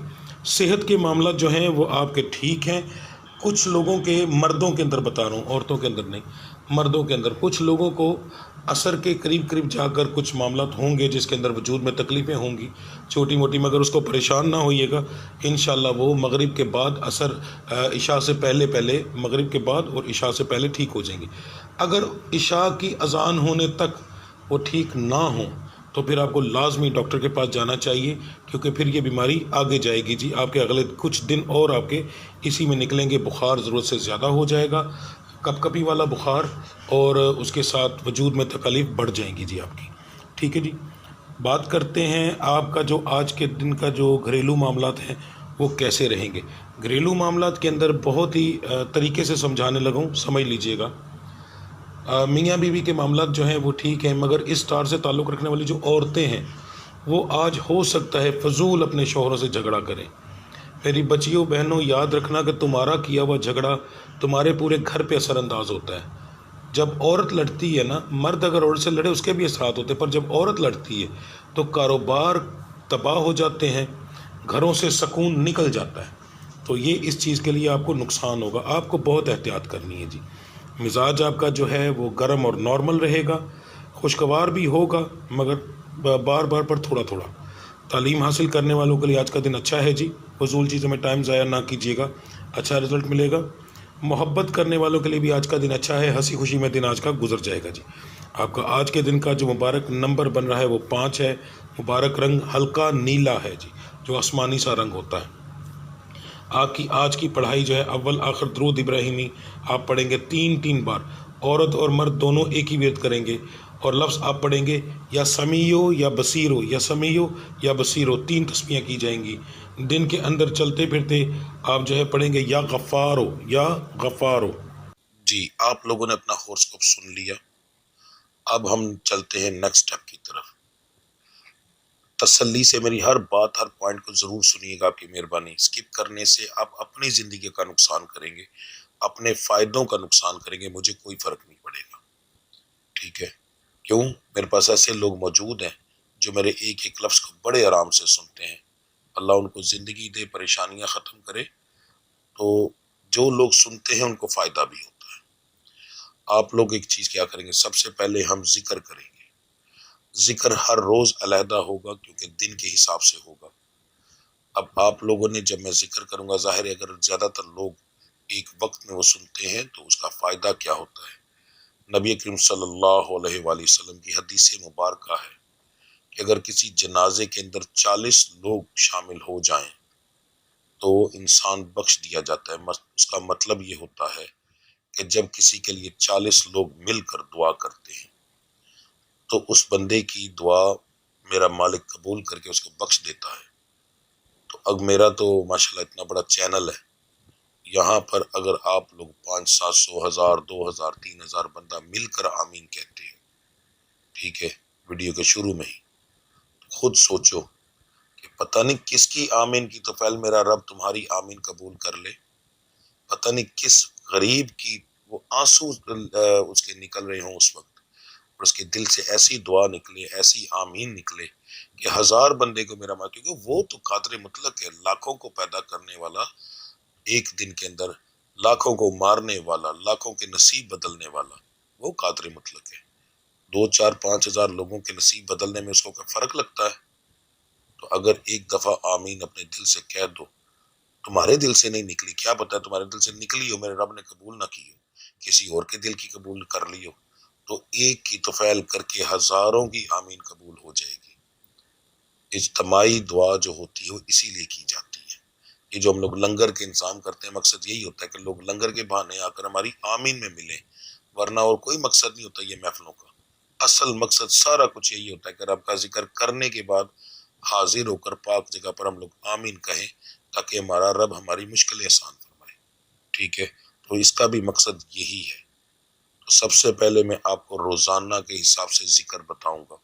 صحت کے معاملات جو ہیں وہ آپ کے ٹھیک ہیں. کچھ لوگوں کے، مردوں کے اندر بتا رہا ہوں، عورتوں کے اندر نہیں، مردوں کے اندر کچھ لوگوں کو عصر کے قریب قریب جا کر کچھ معاملات ہوں گے جس کے اندر وجود میں تکلیفیں ہوں گی چھوٹی موٹی، مگر اس کو پریشان نہ ہوئیے گا. انشاءاللہ وہ مغرب کے بعد عصر عشاء سے پہلے مغرب کے بعد اور عشاء سے پہلے ٹھیک ہو جائیں گی. اگر عشاء کی اذان ہونے تک وہ ٹھیک نہ ہوں تو پھر آپ کو لازمی ڈاکٹر کے پاس جانا چاہیے، کیونکہ پھر یہ بیماری آگے جائے گی جی. آپ کے اگلے کچھ دن اور آپ کے اسی میں نکلیں گے. بخار ضرورت سے زیادہ ہو جائے گا، کپ کپی والا بخار، اور اس کے ساتھ وجود میں تکالیف بڑھ جائیں گی جی آپ کی. ٹھیک ہے جی. بات کرتے ہیں آپ کا جو آج کے دن کا جو گھریلو معاملات ہیں وہ کیسے رہیں گے. گھریلو معاملات کے اندر بہت ہی طریقے سے سمجھانے لگا ہوں، سمجھ لیجئے گا. میاں بیوی کے معاملات جو ہیں وہ ٹھیک ہیں، مگر اس سٹار سے تعلق رکھنے والی جو عورتیں ہیں وہ آج ہو سکتا ہے فضول اپنے شوہروں سے جھگڑا کریں. میری بچیوں بہنوں، یاد رکھنا کہ تمہارا کیا ہوا جھگڑا تمہارے پورے گھر پہ اثر انداز ہوتا ہے. جب عورت لڑتی ہے نا، مرد اگر عورت سے لڑے اس کے بھی اثرات ہوتے ہیں، پر جب عورت لڑتی ہے تو کاروبار تباہ ہو جاتے ہیں، گھروں سے سکون نکل جاتا ہے. تو یہ اس چیز کے لیے آپ کو نقصان ہوگا. آپ کو بہت احتیاط کرنی ہے جی. مزاج آپ کا جو ہے وہ گرم اور نارمل رہے گا، خوشگوار بھی ہوگا مگر بار بار پر تھوڑا تھوڑا. تعلیم حاصل کرنے والوں کے لیے آج کا دن اچھا ہے جی. فضول چیزوں میں ٹائم ضائع نہ کیجیے گا، اچھا رزلٹ ملے گا. محبت کرنے والوں کے لیے بھی آج کا دن اچھا ہے، ہنسی خوشی میں دن آج کا گزر جائے گا جی. آپ کا آج کے دن کا جو مبارک نمبر بن رہا ہے وہ 5 ہے. مبارک رنگ ہلکا نیلا ہے جی، جو آسمانی سا رنگ ہوتا ہے. آپ کی آج کی پڑھائی جو ہے اول آخر درود ابراہیمی آپ پڑھیں گے 3 بار. عورت اور مرد دونوں ایک ہی ورد کریں گے، اور لفظ آپ پڑھیں گے یا سمیو یا بصیرو، یا سمیو یا بصیرو، 3 تسبیحیں کی جائیں گی. دن کے اندر چلتے پھرتے آپ جو ہے پڑھیں گے یا غفارو یا غفارو. جی آپ لوگوں نے اپنا ہورسکوپ سن لیا. اب ہم چلتے ہیں نیکسٹ اسٹیپ کی طرف. تسلی سے میری ہر بات، ہر پوائنٹ کو ضرور سنیے گا، آپ کی مہربانی. اسکپ کرنے سے آپ اپنی زندگی کا نقصان کریں گے، اپنے فائدوں کا نقصان کریں گے. مجھے کوئی فرق نہیں پڑے گا. ٹھیک ہے؟ کیوں؟ میرے پاس ایسے لوگ موجود ہیں جو میرے ایک ایک لفظ کو بڑے آرام سے سنتے ہیں. اللہ ان کو زندگی دے، پریشانیاں ختم کرے. تو جو لوگ سنتے ہیں ان کو فائدہ بھی ہوتا ہے. آپ لوگ ایک چیز کیا کریں گے، سب سے پہلے ہم ذکر کریں گے. ذکر ہر روز علیحدہ ہوگا کیونکہ دن کے حساب سے ہوگا. اب آپ لوگوں نے، جب میں ذکر کروں گا، ظاہر ہے اگر زیادہ تر لوگ ایک وقت میں وہ سنتے ہیں تو اس کا فائدہ کیا ہوتا ہے. نبی کریم صلی اللہ علیہ وآلہ وسلم کی حدیث مبارکہ ہے کہ اگر کسی جنازے کے اندر 40 لوگ شامل ہو جائیں تو انسان بخش دیا جاتا ہے. اس کا مطلب یہ ہوتا ہے کہ جب کسی کے لیے 40 لوگ مل کر دعا کرتے ہیں تو اس بندے کی دعا میرا مالک قبول کر کے اس کو بخش دیتا ہے. تو اب میرا تو ماشاءاللہ اتنا بڑا چینل ہے، یہاں پر اگر آپ لوگ 500 700 1000 2000 3000 بندہ مل کر آمین کہتے ہیں، ٹھیک ہے، ویڈیو کے شروع میں ہی، خود سوچو کہ پتہ نہیں کس کی آمین کی تو پہل میرا رب تمہاری آمین قبول کر لے. پتہ نہیں کس غریب کی وہ آنسو اس کے نکل رہے ہوں اس وقت، اور اس کے دل سے ایسی دعا نکلے، ایسی آمین نکلے کہ 1000 بندے کو میرا ماں، کیونکہ وہ تو قادر مطلق ہے، لاکھوں کو پیدا کرنے والا، ایک دن کے اندر لاکھوں کو مارنے والا، لاکھوں کے نصیب بدلنے والا، وہ قادر مطلق ہے. 2 4 5 ہزار لوگوں کے نصیب بدلنے میں اس کو کیا فرق لگتا ہے؟ تو اگر ایک دفعہ آمین اپنے دل سے کہہ دو، تمہارے دل سے نہیں نکلی، کیا پتہ تمہارے دل سے نکلی ہو، میرے رب نے قبول نہ کی ہو، کسی اور کے دل کی قبول کر لی ہو، تو ایک کی توفیل کر کے ہزاروں کی آمین قبول ہو جائے گی۔ اجتماعی دعا جو ہوتی ہے وہ اسی لیے کی جاتی ہے۔ یہ جو ہم لوگ لنگر کے انتظام کرتے ہیں، مقصد یہی ہوتا ہے کہ لوگ لنگر کے بہانے آ کر ہماری آمین میں ملیں، ورنہ اور کوئی مقصد نہیں ہوتا یہ محفلوں کا۔ اصل مقصد سارا کچھ یہی ہوتا ہے کہ رب کا ذکر کرنے کے بعد حاضر ہو کر پاک جگہ پر ہم لوگ آمین کہیں، تاکہ ہمارا رب ہماری مشکلیں آسان فرمائے۔ ٹھیک ہے، تو اس کا بھی مقصد یہی ہے۔ تو سب سے پہلے میں آپ کو روزانہ کے حساب سے ذکر بتاؤں گا،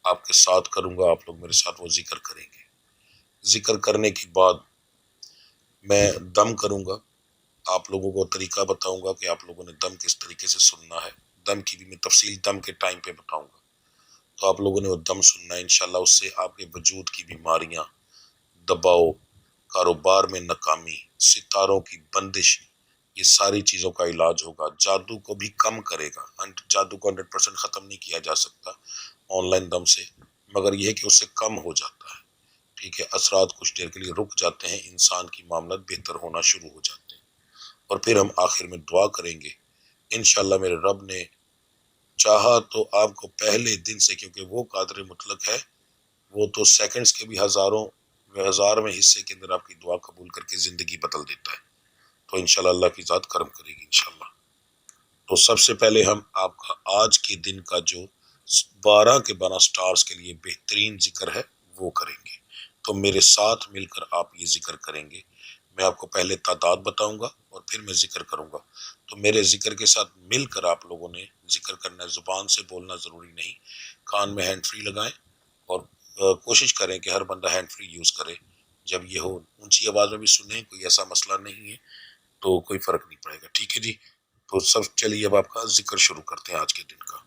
آپ کے ساتھ کروں گا، آپ لوگ میرے ساتھ وہ ذکر کریں گے۔ ذکر کرنے کے بعد میں دم کروں گا، آپ لوگوں کو طریقہ بتاؤں گا کہ آپ لوگوں نے دم کس طریقے سے سننا ہے۔ دم کی بھی میں تفصیل دم کے ٹائم پہ بتاؤں گا، تو آپ لوگوں نے وہ دم سننا ہے انشاءاللہ۔ اس سے آپ کے وجود کی بیماریاں، دباؤ، کاروبار میں ناکامی، ستاروں کی بندش، یہ ساری چیزوں کا علاج ہوگا۔ جادو کو بھی کم کرے گا۔ جادو کو 100% ختم نہیں کیا جا سکتا آن لائن دم سے، مگر یہ ہے کہ اس سے کم ہو جاتا ہے۔ ٹھیک ہے، اثرات کچھ دیر کے لیے رک جاتے ہیں، انسان کی معاملات بہتر ہونا شروع ہو جاتے ہیں، اور پھر ہم آخر میں دعا کریں گے انشاءاللہ۔ میرے رب نے چاہا تو آپ کو پہلے دن سے، کیونکہ وہ قادر مطلق ہے، وہ تو سیکنڈز کے بھی ہزار میں حصے کے اندر آپ کی دعا قبول کر کے زندگی بدل دیتا ہے۔ تو انشاءاللہ اللہ کی ذات کرم کرے گی انشاءاللہ۔ تو سب سے پہلے ہم آپ کا آج کے دن کا جو 12 کے 12 سٹارز کے لیے بہترین ذکر ہے وہ کریں گے۔ تو میرے ساتھ مل کر آپ یہ ذکر کریں گے۔ میں آپ کو پہلے تعداد بتاؤں گا اور پھر میں ذکر کروں گا، تو میرے ذکر کے ساتھ مل کر آپ لوگوں نے ذکر کرنا ہے۔ زبان سے بولنا ضروری نہیں، کان میں ہینڈ فری لگائیں اور کوشش کریں کہ ہر بندہ ہینڈ فری یوز کرے۔ جب یہ ہو اونچی آواز میں بھی سنیں، کوئی ایسا مسئلہ نہیں ہے، تو کوئی فرق نہیں پڑے گا۔ ٹھیک ہے جی، تو سب چلیے اب آپ کا ذکر شروع کرتے ہیں آج کے دن کا۔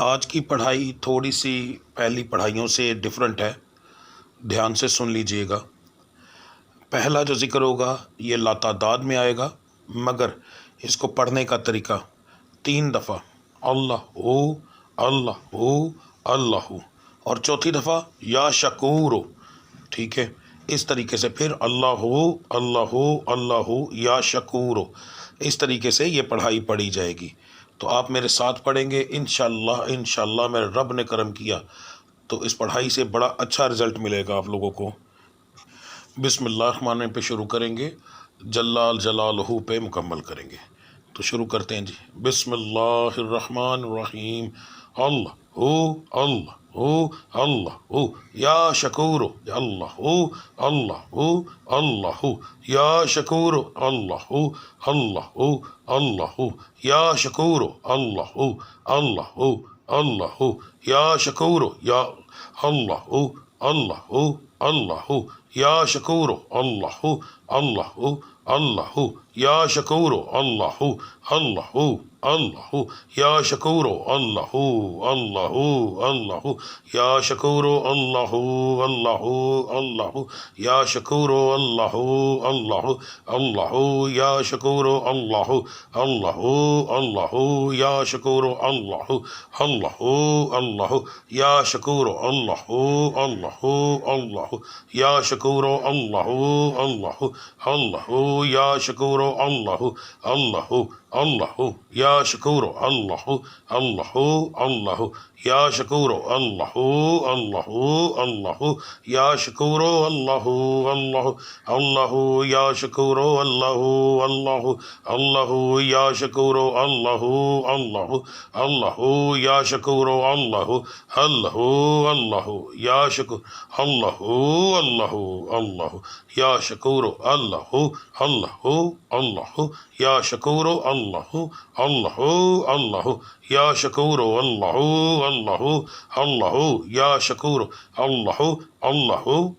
آج کی پڑھائی تھوڑی سی پہلی پڑھائیوں سے ڈیفرنٹ ہے، دھیان سے سن لیجئے گا۔ پہلا جو ذکر ہوگا یہ لاتعداد میں آئے گا، مگر اس کو پڑھنے کا طریقہ 3 دفعہ اللہ ہو، اللہ ہو، اللہ ہو، اور چوتھی دفعہ یا شکورو۔ ٹھیک ہے، اس طریقے سے پھر اللہ ہو، اللہ ہو، اللہ ہو، یا شکورو، اس طریقے سے یہ پڑھائی پڑھی جائے گی۔ تو آپ میرے ساتھ پڑھیں گے انشاءاللہ۔ انشاءاللہ میرے رب نے کرم کیا تو اس پڑھائی سے بڑا اچھا رزلٹ ملے گا آپ لوگوں کو۔ بسم اللہ الرحمن الرحیم پہ شروع کریں گے، جلال جلالہ پہ مکمل کریں گے۔ تو شروع کرتے ہیں جی۔ بسم اللہ الرحمن الرحیم۔ اللہ ہو، اللہ ہو، اللہ ہو، یا شکورو، اللہ ہو، اللہ ہو، اللہ ہو، یا شکورو، اللہ ہو، اللہ ہو، اللہ ہو، یا شکورو، اللہ ہو، اللہ ہو، اللہ ہو، یا شکورو، یا اللہ ہو، اللہ ہو، اللہ ہو، یا شکورو، اللہ ہو، اللہ ہو، اللہ ہو، یا شکورو، اللہ ہو، اللہ ہو، اللہ ہو، یا شکورو، اللہ ہو، اللہ ہو، اللہ ہو، یا شکورو، اللہ ہو، اللہ ہو، اللہ ہو، یا شکورو، اللہ ہو، اللہ ہو، اللہ ہو، یا شکورو، اللہ ہو، اللہ ہو، اللہ ہو، یا شکورو، اللہ ہو، اللہ ہو، اللہ ہو، یا شکورو، اللہ ہو، اللہ ہو، اللہ ہو، یا شکورو، اللہ ہو، اللہ ہو، اللہ ہو، یا شکورو، اللہ ہو، اللہ ہو، اللہ ہو، یا شکورو، اللہ ہو، اللہ ہو، اللہ ہو، یا شکورو، اللہ ہو، اللہ ہو، اللہ ہو، یا شکورو، اللہ ہو، اللہ ہو، اللہ ہو، یا شکورو، اللہ ہو، اللہ ہو، اللہ ہو، یا شکورو، اللہ ہو، اللہ ہو، اللہ ہو، یا شکورو، اللہ ہو، اللہ ہو، اللہ ہو، یا شکور، اللہ ہو، اللہ ہو، اللہ ہو، یا شکورو، اللہ ہو، اللہ ہو، اللہ ہو، یا شکورو، اللہ ہو، اللہ ہو، اللہ ہو، یا شکورو، اللہ ہو، اللہ ہو، اللہ ہو، یا شکورو، اللہ ہو، اللہ ہو،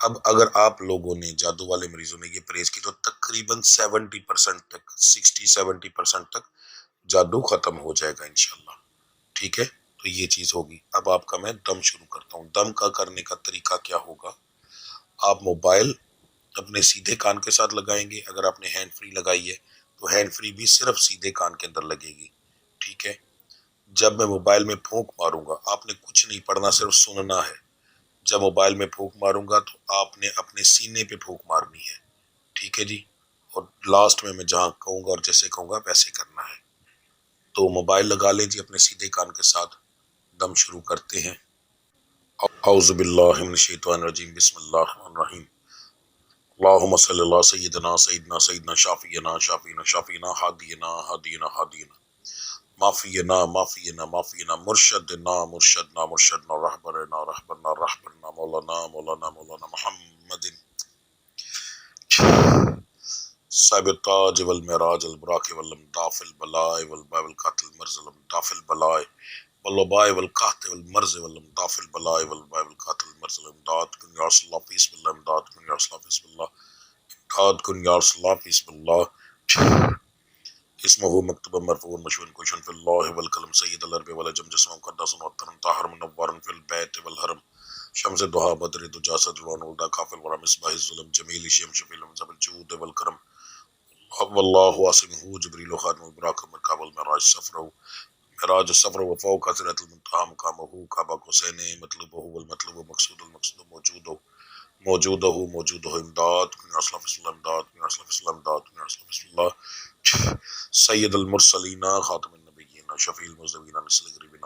اب اگر آپ لوگوں نے، جادو والے مریضوں نے یہ پرہیز کی تو تقریباً 70% تک، 60-70% تک جادو ختم ہو جائے گا انشاءاللہ، ٹھیک ہے؟ تو یہ چیز ہوگی۔ اب آپ کا میں دم شروع کرتا ہوں۔ دم کا کرنے کا طریقہ کیا ہوگا؟ آپ موبائل اپنے سیدھے کان کے ساتھ لگائیں گے۔ اگر آپ نے ہینڈ فری لگائی ہے تو ہینڈ فری بھی صرف سیدھے کان کے اندر لگے گی، ٹھیک ہے؟ جب میں موبائل میں پھونک ماروں گا، آپ نے کچھ نہیں پڑھنا، صرف سننا ہے۔ جب موبائل میں پھونک ماروں گا تو آپ نے اپنے سینے پہ پھونک مارنی ہے، ٹھیک ہے جی؟ اور لاسٹ میں جہاں کہوں گا اور جیسے کہوں گا ویسے کرنا ہے۔ تو موبائل لگا لیں جی اپنے سیدھے کان کے ساتھ، دم شروع کرتے ہیں۔ اعوذ باللہ من الشیطان الرجیم، بسم اللہ الرحمن الرحیم۔ اللہم صلی اللہ سیدنا سیدنا سیدنا شافینا شافینا شافینا ہادینا ہادینا ہادینا معافینا معافینا معافینا مرشدنا مرشدنا مرشدنا رہبرنا رہبرنا رہبرنا مولانا مولانا مولانا محمد صاحب التاج والمعراج البراق واللمداف البلائے والباء والقاتل المرز واللمداف البلائے والوباء والقحط والمرز واللمداف البلائے والباء والقاتل المرز والامداد کن یا رسول اللہ فیس باللہ، امداد کن یا رسول اللہ فیس باللہ، امداد کن یا رسول اللہ فیس باللہ۔ اسمہ مکتوب مرفوع مشہور کوشن فی اللہ والقلم سید العرب والعجم جسم مقدس وطن طاہر منور فی البیت والحرم شمس دہا بدر دجا صدر ونولدہ کافل ورا مصباح الظلم جمیل شیم شفیل مزب الجود والکرم واللہ واسمہ جبریل خاتم البراق مرکاب المعراج سفرہ معراج السفر وفوق حضرت المنتہا مقامہ کعبہ حسین مطلوبہ والمطلوب مقصود المقصود موجودہ موجودہ موجودہ امداد کن یا رسول اللہ فی امداد کن یا رسول اللہ فی امداد کن یا رسول اللہ فی اللہ سید المرسلین خاتم النبیین شفیع المذنبین نسل غریبین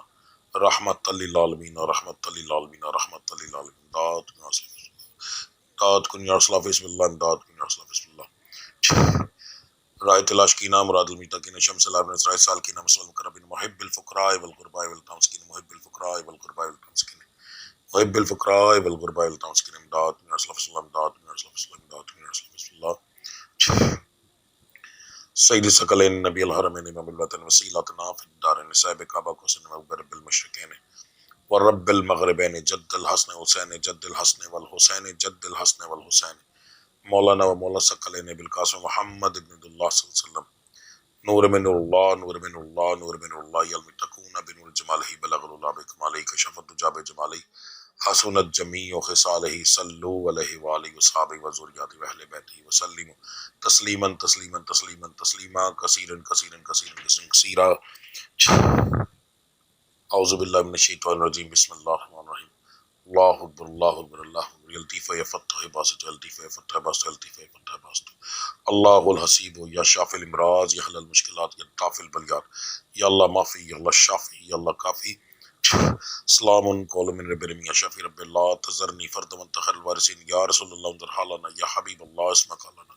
رحمت للعالمین رحمت للعالمین رحمت للعالمین امداد کن یا رسول اللہ امداد کن یا رسول اللہ فی اللہ امداد کن یا رسول اللہ فی اللہ رائے تلاش کی نام مراد المتقین شمس العالم اسرائیل سالکین مسلم کربین محب الفقراء والغرباء والتمسکین محب الفقراء والغرباء والتمسکین محب الفقراء والغرباء والتمسکین امداد کن یا رسول اللہ فی اللہ امداد کن یا رسول اللہ فی اللہ امداد کن یا رسول اللہ فی اللہ سید ثقلین نبی الحرمین امام الوطن وسیلتنا فی الدارین صاحب کعبہ کو سن رب المشرقین ورب المغربین جد الحسن حسین جد الحسن والحسین جد الحسن والحسین مولانا و مولا ثقلین بالقاسم محمد ابن اللہ صلی اللہ علیہ وسلم نور من اللہ نور من اللہ نور من اللہ یلمتقون بنور جمالہ بلغ اللہ بکمالہ کشف الدجا بجمالہ حسنت جمیع خصالہ صلو علیہ وآلہ وصحابہ وذریاتہ واہل بیتہ وسلم تسلیما تسلیما تسلیما تسلیما کثیرا کثیرا کثیرا کثیرا۔ اعوذ باللہ من الشیطان الرجیم، بسم اللہ الرحمن الرحیم۔ اللہ اکبر اللہ اکبر اللہ اکبر یلطیف یفتح باسط یلطیف یفتح باسط یلطیف یفتح باسط اللہ الحسیب یا شافی الامراض یا حل المشکلات یا دافع البلیات یا اللہ معافی یا اللہ شافی یا اللہ کافی۔ سلام قول من رب العالمین یا شافی رب اللہ تذرنی فرد من تخر الوارثین یا رسول اللہ انظر حالنا یا حبیب اللہ اسمک حالنا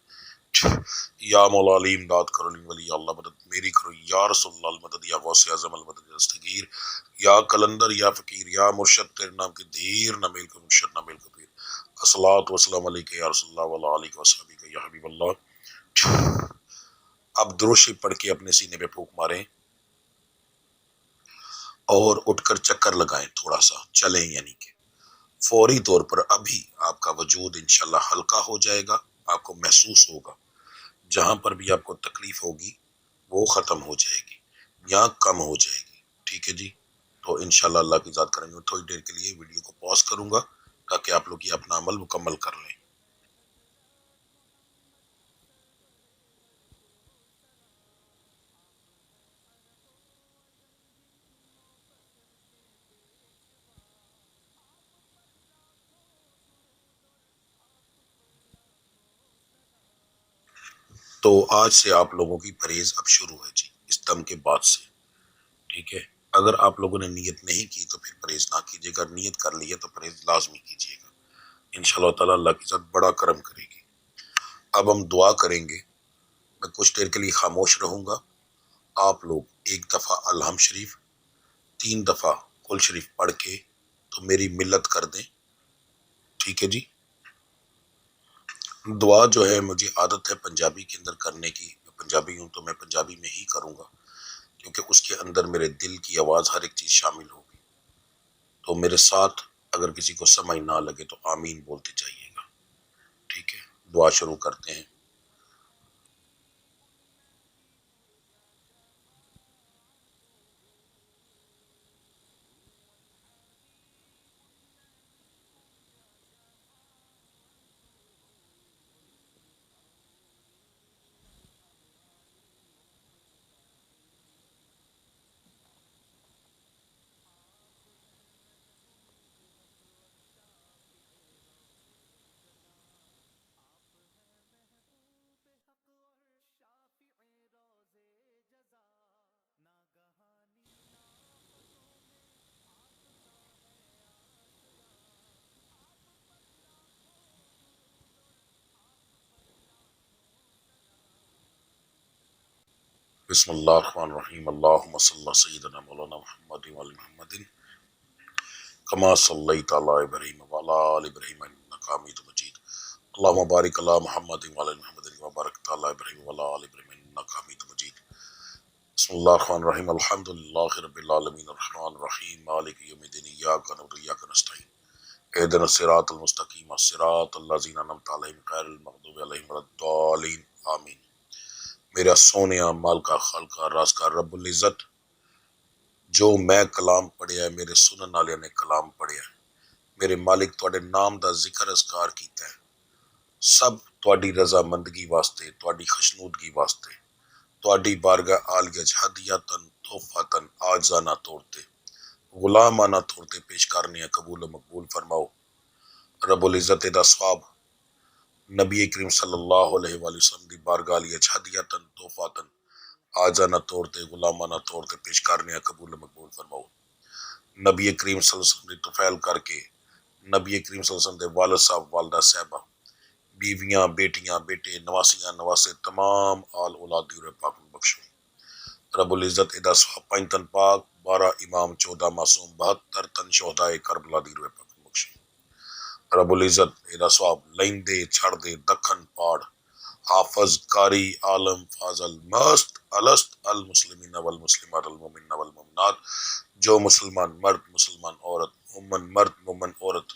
یا مولا علی امداد کرو علی ولی اللہ مدد میری کرو یا رسول اللہ المدد یا غوث اعظم المدد یا دستگیر یا کلندر یا فقیر یا مرشد تیرے نام کے دھیر نہ میل کو مرشد نہ میل کو پیر الصلاۃ والسلام علیک یا رسول اللہ وعلی آلہ وصحبہ یا حبیب اللہ۔ اب درود شریف پڑھ کے اپنے سینے پہ پھونک ماریں اور اٹھ کر چکر لگائیں، تھوڑا سا چلیں، یعنی کہ فوری طور پر ابھی آپ کا وجود انشاءاللہ ہلکا ہو جائے گا، آپ کو محسوس ہوگا جہاں پر بھی آپ کو تکلیف ہوگی وہ ختم ہو جائے گی یا کم ہو جائے گی، ٹھیک ہے جی؟ تو انشاءاللہ اللہ کی ذات کریں گے۔ تھوڑی دیر کے لیے ویڈیو کو پاز کروں گا تاکہ آپ لوگ یہ اپنا عمل مکمل کر لیں۔ تو آج سے آپ لوگوں کی پرہیز اب شروع ہے جی، اس دم کے بعد سے، ٹھیک ہے؟ اگر آپ لوگوں نے نیت نہیں کی تو پھر پرہیز نہ کیجیے گا، نیت کر لی ہے تو پرہیز لازمی کیجیے گا، انشاءاللہ تعالیٰ اللہ کی ذات بڑا کرم کرے گی۔ اب ہم دعا کریں گے، میں کچھ دیر کے لیے خاموش رہوں گا، آپ لوگ ایک دفعہ الحمد شریف 3 دفعہ کل شریف پڑھ کے تو میری ملت کر دیں، ٹھیک ہے جی؟ دعا جو ہے مجھے عادت ہے پنجابی کے اندر کرنے کی، میں پنجابی ہوں تو میں پنجابی میں ہی کروں گا کیونکہ اس کے اندر میرے دل کی آواز ہر ایک چیز شامل ہوگی۔ تو میرے ساتھ اگر کسی کو سمجھ نہ لگے تو آمین بولتے جائیے گا، ٹھیک ہے، دعا شروع کرتے ہیں۔ بسم اللہ الرحمن الرحیم، اللہم صلی اللہ سیدنا مولانا محمد وعلی محمد کما صلیت علی ابراہیم وعلی آل ابراہیم انک حمید مجید، اللہم بارک علی محمد وعلی محمد کما بارکت علی ابراہیم وعلی آل ابراہیم انک حمید مجید۔ بسم اللہ الرحمن الرحیم، الحمدللہ رب العالمین، الرحمن الرحیم، مالک یوم الدین، ایاک نعبد و ایاک نستعین، اہدنا الصراط المستقیم، صراط الذین انعمت علیہم غیر المغضوب علیہم ولا الضالین، آمین۔ میرا سونیا مال کا خالقہ راز کا رب العزت، جو میں کلام پڑھیا ہے، میرے سنن والے نے کلام پڑھیا ہے، میرے مالک تواڈے نام دا ذکر اذکار کیتا ہے، سب تواڈی رضا مندگی واسطے، تواڈی خشنودگی واسطے، تواڈی بارگاہ عالیہ ہدیتاً تحفتاً عاجزانہ طور تے غلامانہ طور تے پیش کرنے قبول و مقبول فرماؤ۔ رب العزت دا ثواب نبی کریم صلی اللہ علیہ وآلہ وسلم دی بارگاہ عالیہ ہدیتاً تحفتاً عاجزانہ طور تے غلامانہ طور تے پیش کرنے قبول و مقبول فرماؤ۔ نبی کریم صلی اللہ علیہ وسلم دی توفیل کر کے نبی کریم صلی اللہ علیہ وسلم دے والد صاحب، والدہ صاحبہ، بیویاں، بیٹیاں، بیٹے، نواسیاں، نواسے، تمام آل اولاد دی روح پاک میں بخشو۔ رب العزت ادا سواب 5 تن پاک، 12 امام، 14 معصوم، 72 تن شہدائے کربلا دی روح پاک میں بخشو۔ رب العزت ادا سواب لیندے چھڑ دے دکھن پاڑ حافظ قاری عالم فاضل مست الست المسلمین والمسلمات المؤمنین والمؤمنات، جو مسلمان مرد، مسلمان عورت، مومن مرد، مومن عورت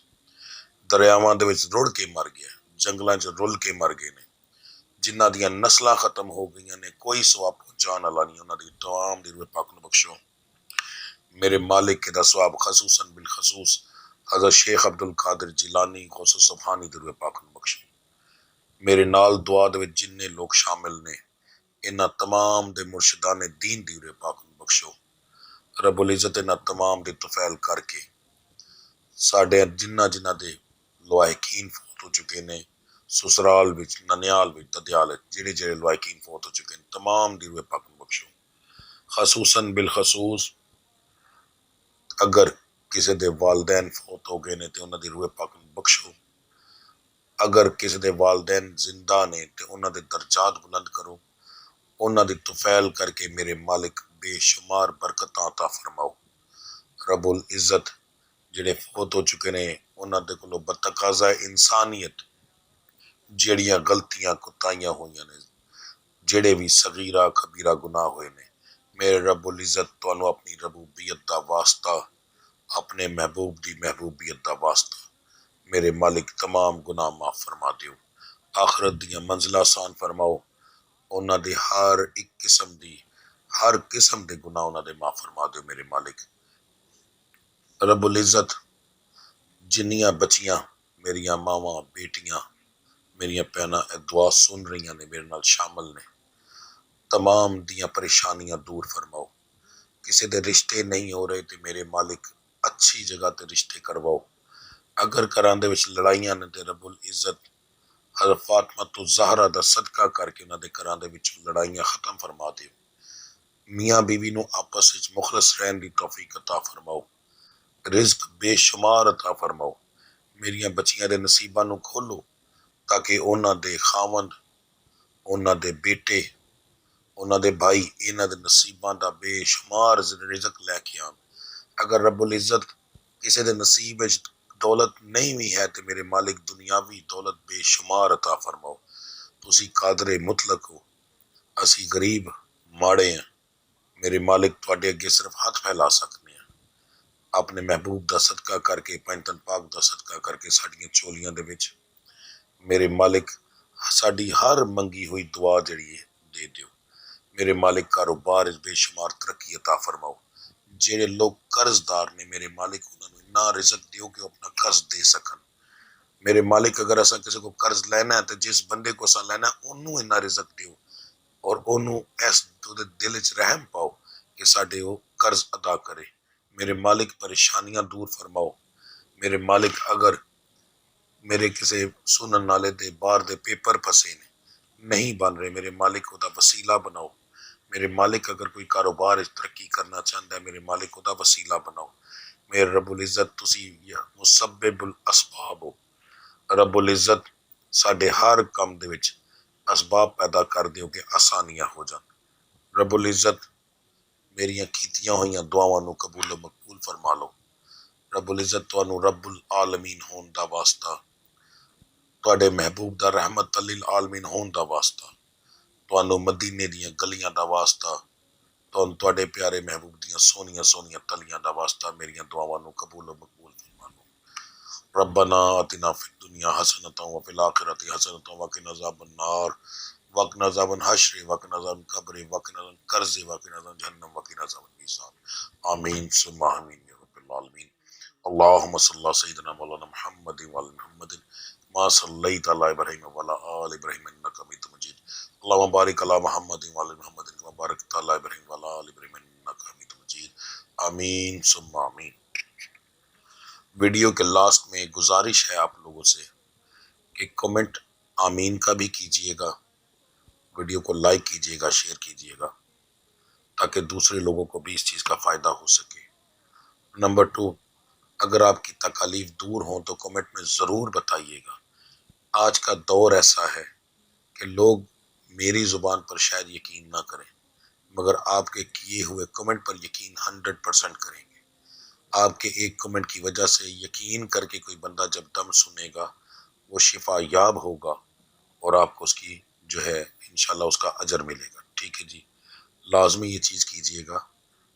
دریاواں دے وچ رڑ کے مر گیا، جنگلاں چ رل کے مر گئے نے، جنہاں دیاں نسلاں ختم ہو گئیاں نے، کوئی ثواب پہنچان والا نہیں، انہاں دی تمام دی روح پاک نو بخشو۔ میرے مالک دا ثواب خصوصاً بالخصوص حضرت شیخ عبد القادر جیلانی غوث سبحانی دی روح پاک نو بخشو۔ میرے نال دعا دے وچ جننے لوگ شامل نے، انہاں تمام دے مرشدان دین دی روح پاک نو بخشو۔ رب العزت انہاں تمام دی توفیل کر کے ساڈے جنہ دے لواحقین فوت ہو چکے نے، سسرال وچ، ننیال وچ، ددیال وچ، جڑے لواحقین فوت ہو چکے ہیں، تمام دی روح پاک نو بخشو۔ خصوصاً بالخصوص اگر کسی دے والدین فوت ہو گئے نے تے انہاں دی روح پاک نو بخشو، اگر کسی دے والدین زندہ نے تے انہاں دے درجات بلند کرو، انہاں دی توفیل کر کے میرے مالک بے شمار برکتاں عطا فرماؤ۔ رب العزت جڑے فوت ہو چکے نے انہاں دے کولوں بتقاضا انسانیت جڑیاں غلطیاں کوتاہیاں ہوئیاں نے، جڑے بھی صغیرہ کبیرہ گناہ ہوئے نے، میرے رب العزت تانوں اپنی ربوبیت دا واسطہ، اپنے محبوب دی محبوبیت دا واسطہ میرے مالک تمام گناہ معاف فرما دیو، آخرت دیاں منزلہ آسان فرماؤ، انہاں دے ہر قسم دے گناہ انہاں دے معاف فرما دیو میرے مالک۔ رب العزت جنیاں بچیاں میریاں ماواں، بیٹیاں، میریاں بہناں اے دعا سن رہیاں نے، میرے نال شامل نے، تمام دیاں پریشانیاں دور فرماؤ۔ کسی دے رشتے نہیں ہو رہے تے میرے مالک اچھی جگہ تے رشتے کرواؤ، اگر گھراں دے وچ لڑائیاں نے تے رب العزت حضرت فاطمہ تو زہرا دا صدقہ کر کے انہاں دے گھراں دے وچ لڑائیاں ختم فرما دیو، میاں بیوی نو آپس وچ مخلص رہن دی توفیق عطا فرماؤ، رزق بے شمار عطا فرماؤ، میریاں بچیاں دے نصیباں نو کھولو تاکہ انہاں دے خاوند، انہاں دے بیٹے، انہاں دے بھائی انہاں دے نصیباں دا بے شمار رزق لے کے آن۔ اگر رب العزت کسی دے نصیب وچ دولت نہیں بھی ہے تے میرے مالک دنیاوی دولت بے شمار عطا فرماؤ، تسی قادر مطلق ہو، اسی غریب ماڑے ہیں، میرے مالک تواڈے اگے صرف ہاتھ پھیلا سکنے ہیں، اپنے محبوب دا صدقہ کر کے، 5 تن پاک دا صدقہ کر کے ساڈیاں چولیاں دے وچ میرے مالک ساڈی ہر منگی ہوئی دعا جڑی ہے دے دیو۔ میرے مالک کاروبار بے شمار ترقی عطا فرماؤ۔ جڑے لوگ قرض دار نے میرے مالک انہوں نے اتنا رزق دیو کہ وہ اپنا قرض دے سکن۔ میرے مالک اگر اسا کسی کو قرض لینا ہے تو جس بندے کو اسا لینا ہے انہوں اتنا رزق دیو اور انہوں اس دل چ رحم پاؤ کہ ساڈے وہ قرض ادا کرے۔ میرے مالک پریشانیاں دور فرماؤ۔ میرے مالک اگر میرے کسی سنن نالے دے باہر دے پیپر پھسے نے نہیں بن رہے، میرے مالک خدا وسیلہ بناؤ۔ میرے مالک اگر کوئی کاروبار ترقی کرنا چاہتا ہے، میرے مالک خدا وسیلہ بناؤ۔ میرے رب العزت تسی مسبب الاسباب ہو۔ رب العزت ساڈے ہر کام دے وچ اسباب پیدا کر دیو کہ آسانیاں ہو جان۔ رب العزت میریاں کیتیاں ہوئیاں دعاواں نو قبول و مقبول فرما لو۔ رب العزت تانوں رب العالمین ہون دا واسطہ، تواڈے محبوب دا رحمت للعالمین ہون دا واسطہ، تانوں مدینے دیاں گلیاں دا واسطہ، تواڈے پیارے محبوب دیاں سونیاں سونیاں تلیاں دا واسطہ میریاں دعاواں نو قبول و مقبول فرما لو۔ ربنا آتنا فی الدنیا حسنۃ وفی الآخرۃ حسنۃ وقنا عذاب النار وقنا عذاب الحشر وقنا عذاب القبر وقنا عذاب القرض وقنا عذاب جہنم وقنا عذاب المیزان آمین ثم آمین یا رب العالمین۔ اللهم صل على سيدنا مولانا محمد وعلى محمد ما صليت على ابراهيم وعلى ال ابراهيم انك حميد مجيد اللهم بارك على محمد وعلى محمد كما باركت على ابراهيم وعلى ال ابراهيم انك حميد مجيد آمین ثم آمین۔ ویڈیو کے لاسٹ میں گزارش ہے آپ لوگوں سے کہ کمنٹ آمین کا بھی کیجئے گا، ویڈیو کو لائک کیجئے گا، شیئر کیجئے گا تاکہ دوسرے لوگوں کو بھی اس چیز کا فائدہ ہو سکے۔ نمبر 2، اگر آپ کی تکالیف دور ہوں تو کمنٹ میں ضرور بتائیے گا۔ آج کا دور ایسا ہے کہ لوگ میری زبان پر شاید یقین نہ کریں مگر آپ کے کیے ہوئے کمنٹ پر یقین 100% کریں گے۔ آپ کے ایک کمنٹ کی وجہ سے یقین کر کے کوئی بندہ جب دم سنے گا وہ شفا یاب ہوگا اور آپ کو اس کی جو ہے انشاءاللہ اس کا اجر ملے گا۔ ٹھیک ہے جی، لازمی یہ چیز کیجئے گا۔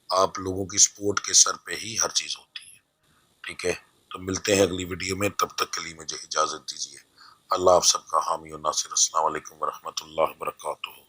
آپ لوگوں کی سپورٹ کے سر پہ ہی ہر چیز ہوتی ہے۔ ٹھیک ہے، تو ملتے ہیں اگلی ویڈیو میں، تب تک کے لیے مجھے اجازت دیجیے۔ اللہ آپ سب کا حامی و ناصر۔ السلام علیکم ورحمۃ اللہ وبرکاتہ۔